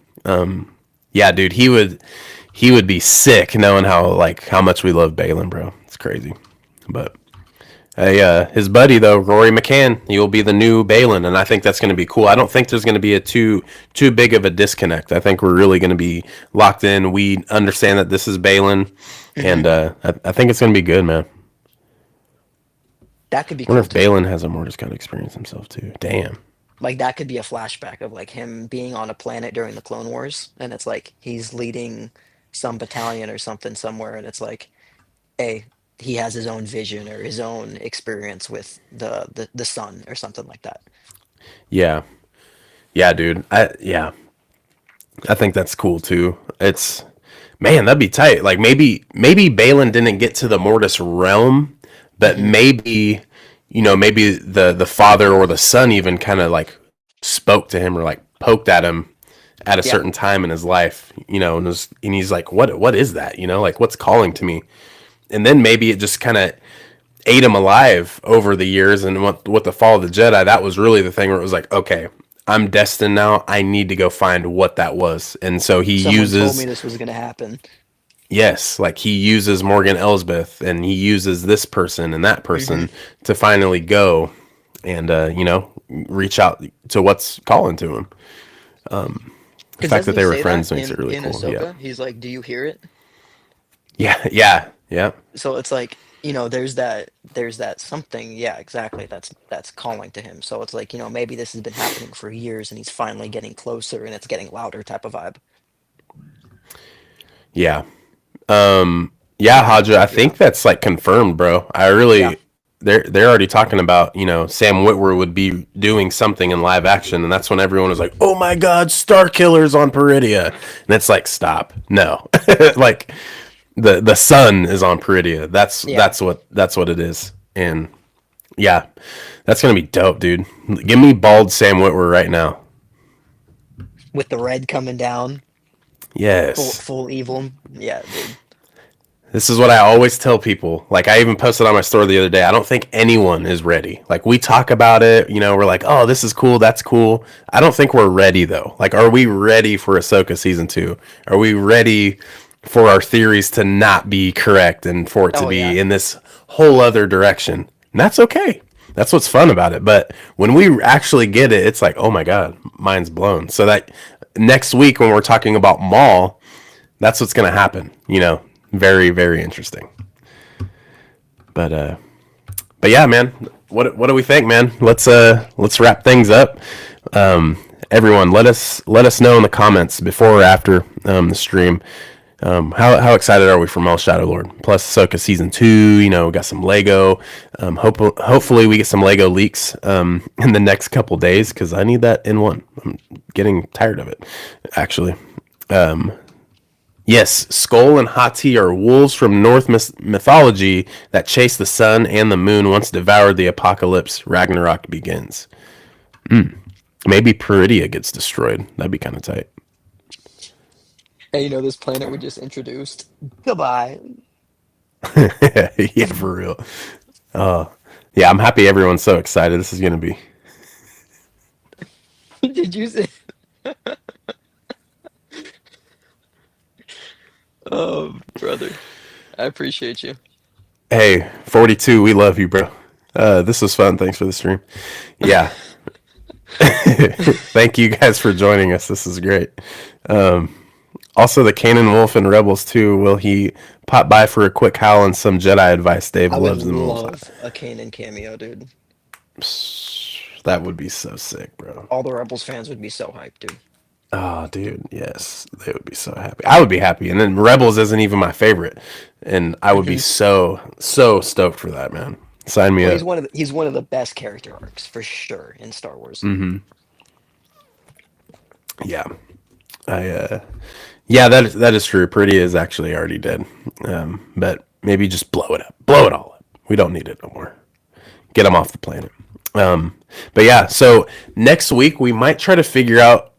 Yeah, dude, he would be sick knowing how much we love Balin, bro. It's crazy. But hey, his buddy though, Rory McCann, he'll be the new Balin, and I think that's going to be cool. I don't think there's going to be a too big of a disconnect. I think we're really going to be locked in. We understand that this is Balin, Hmm. and I think it's going to be good, man. That could be I wonder cool if too. Balin has a more just kind of experience himself too. Damn. Like that could be a flashback of like him being on a planet during the Clone Wars, and it's like he's leading some battalion or something somewhere, and it's like, hey, he has his own vision or his own experience with the sun or something like that. Yeah, yeah, dude. I think that's cool too. It's Man, that'd be tight. Like maybe Balin didn't get to the Mortis realm, but Hmm. maybe the father or the son even kind of like spoke to him or like poked at him at a Yeah. certain time in his life, and he's like, what is that? Like what's calling to me? And then maybe it just kind of ate him alive over the years, and what the fall of the Jedi, that was really the thing where it was like, okay, I'm destined now. I need to go find what that was. And so he Someone told me uses, this was gonna happen. yes, like he uses Morgan Elsbeth and he uses this person and that Hmm. person to finally go and, reach out to what's calling to him. The Because fact doesn't that he they were say that friends makes it really in cool. Yeah. Ahsoka? He's like, "Do you hear it?" Yeah. Yeah. Yeah. So it's like, there's that something, yeah, exactly, that's calling to him. So it's like, maybe this has been happening for years and he's finally getting closer and it's getting louder type of vibe. Yeah. Yeah, Haja, I Yeah. think that's like confirmed, bro. I Yeah. really they're already talking about, Sam Witwer would be doing something in live action, and that's when everyone was like, "Oh my god, Star Killer's on Peridia." And it's like, "Stop. No." Like the sun is on Peridia. That's Yeah. that's what it is. And yeah, that's going to be dope, dude. Give me bald Sam Witwer right now. With the red coming down, full Yes. full evil. Yeah, dude. This is what I always tell people. Like I even posted on my story the other day. I don't think anyone is ready. Like we talk about it, we're like, "Oh, this is cool, that's cool." I don't think we're ready though. Like are we ready for Ahsoka season 2? Are we ready for our theories to not be correct and for it to Oh yeah. be in this whole other direction? And that's okay. That's what's fun about it. But when we actually get it, it's like, "Oh my god, mind's blown." So that next week when we're talking about Maul, that's what's going to happen, very very interesting. But yeah, man, what do we think, man? Let's wrap things up. Everyone, let us know in the comments before or after the stream. How excited are we for Mel Shadow Lord plus Ahsoka season 2? We got some Lego. Hopefully we get some Lego leaks in the next couple days because I need that in one. I'm getting tired of it, actually. Yes, Skull and Hati are wolves from Norse mythology that chase the sun and the moon. Once devoured, the apocalypse, Ragnarok begins. Maybe Peridia gets destroyed. That'd be kind of tight. Hey, this planet we just introduced. Goodbye. Yeah, for real. Yeah, I'm happy everyone's so excited. This is going to be. Did you say? Oh, brother. I appreciate you. Hey, 42, we love you, bro. This was fun. Thanks for the stream. Yeah. Thank you guys for joining us. This is great. Also, the Kanan Wolf and Rebels too. Will he pop by for a quick howl and some Jedi advice? Dave I would loves them wolves. love a Kanan cameo, dude. That would be so sick, bro. All the Rebels fans would be so hyped, dude. Oh, dude, yes, they would be so happy. I would be happy, and then Rebels isn't even my favorite, and I would be Hmm. so stoked for that, man. Sign me Well, up. he's one of the best character arcs for sure in Star Wars. Yeah, I yeah, that is true. Pretty is actually already dead, but maybe just blow it all up. We don't need it no more. Get them off the planet. Um, but yeah, so next week we might try to figure out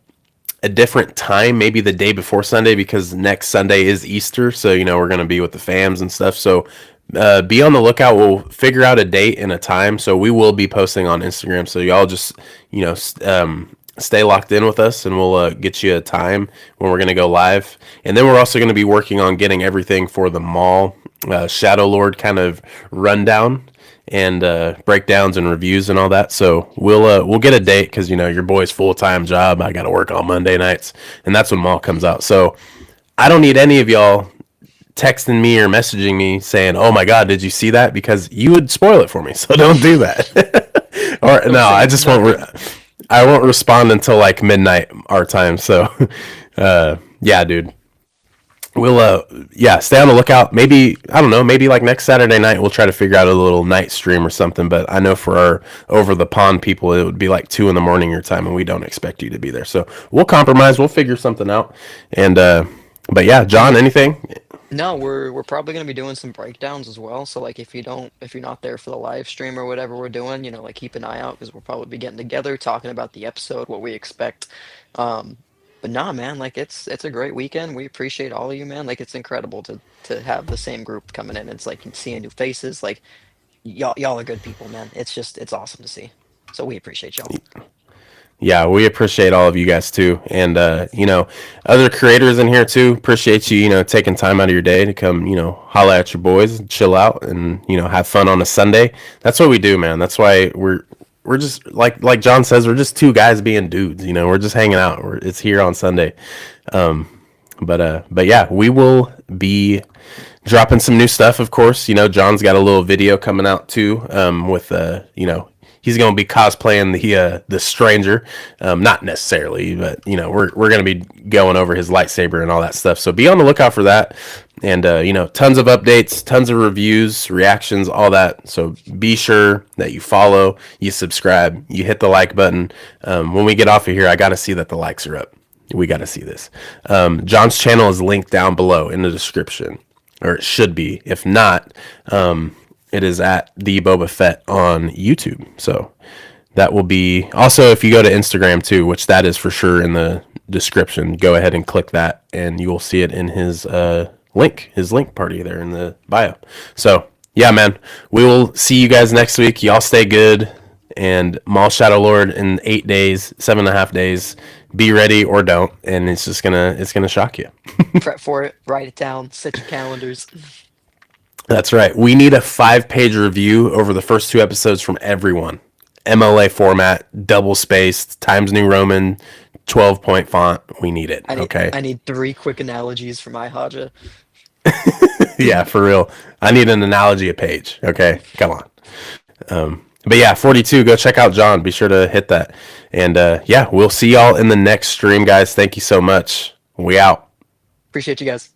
a different time, maybe the day before Sunday, because next Sunday is Easter. So, we're going to be with the fams and stuff. So, be on the lookout. We'll figure out a date and a time. So, we will be posting on Instagram. So, y'all just, stay locked in with us and we'll get you a time when we're going to go live. And then we're also going to be working on getting everything for the mall Shadow Lord kind of rundown and breakdowns and reviews and all that. So we'll get a date because your boy's full time job. I got to work on Monday nights, and that's when Mall comes out. So I don't need any of y'all texting me or messaging me saying, "Oh my God, did you see that?" Because you would spoil it for me. So don't do that. Or Don't no, I say just won't. nothing. I won't respond until like midnight our time. So yeah, dude. We'll yeah, stay on the lookout. Maybe I don't know, maybe like next Saturday night we'll try to figure out a little night stream or something. But I know for our over the pond people it would be like 2 in the morning your time and we don't expect you to be there. So we'll compromise, we'll figure something out. And but yeah, John, Yeah. anything? No, we're probably gonna be doing some breakdowns as well. So like if you're not there for the live stream or whatever we're doing, like keep an eye out because we'll probably be getting together, talking about the episode, what we expect. Um, but nah, man, like it's a great weekend. We appreciate all of you, man. Like it's incredible to have the same group coming in. It's like seeing new faces. Like y'all are good people, man. It's awesome to see. So we appreciate y'all. Yeah, we appreciate all of you guys too, and other creators in here too. Appreciate you, taking time out of your day to come, holla at your boys, and chill out, and have fun on a Sunday. That's what we do, man. That's why we're just like John says, we're just two guys being dudes. We're just hanging out. It's here on Sunday, but yeah, we will be dropping some new stuff. Of course, John's got a little video coming out too, with he's going to be cosplaying the stranger, not necessarily, but we're going to be going over his lightsaber and all that stuff. So be on the lookout for that, and tons of updates, tons of reviews, reactions, all that. So be sure that you follow, you subscribe, you hit the like button. When we get off of here, I got to see that the likes are up. We got to see this. John's channel is linked down below in the description, or it should be. If not, it is at the Boba Fett on YouTube. So that will be also, if you go to Instagram too, which that is for sure in the description, go ahead and click that and you will see it in his link party there in the bio. So yeah, man, we will see you guys next week. Y'all stay good, and Maul Shadow Lord in 8 days, 7.5 days. Be ready or don't, and it's gonna shock you. Prep for it. Write it down. Set your calendars. That's right. We need a 5-page review over the first 2 episodes from everyone. MLA format, double spaced, Times New Roman, 12-point font. We need it. Okay. I need 3 quick analogies for my Haja. Yeah, for real. I need an analogy a page. Okay, come on. But yeah, 42. Go check out John. Be sure to hit that. And yeah, we'll see y'all in the next stream, guys. Thank you so much. We out. Appreciate you guys.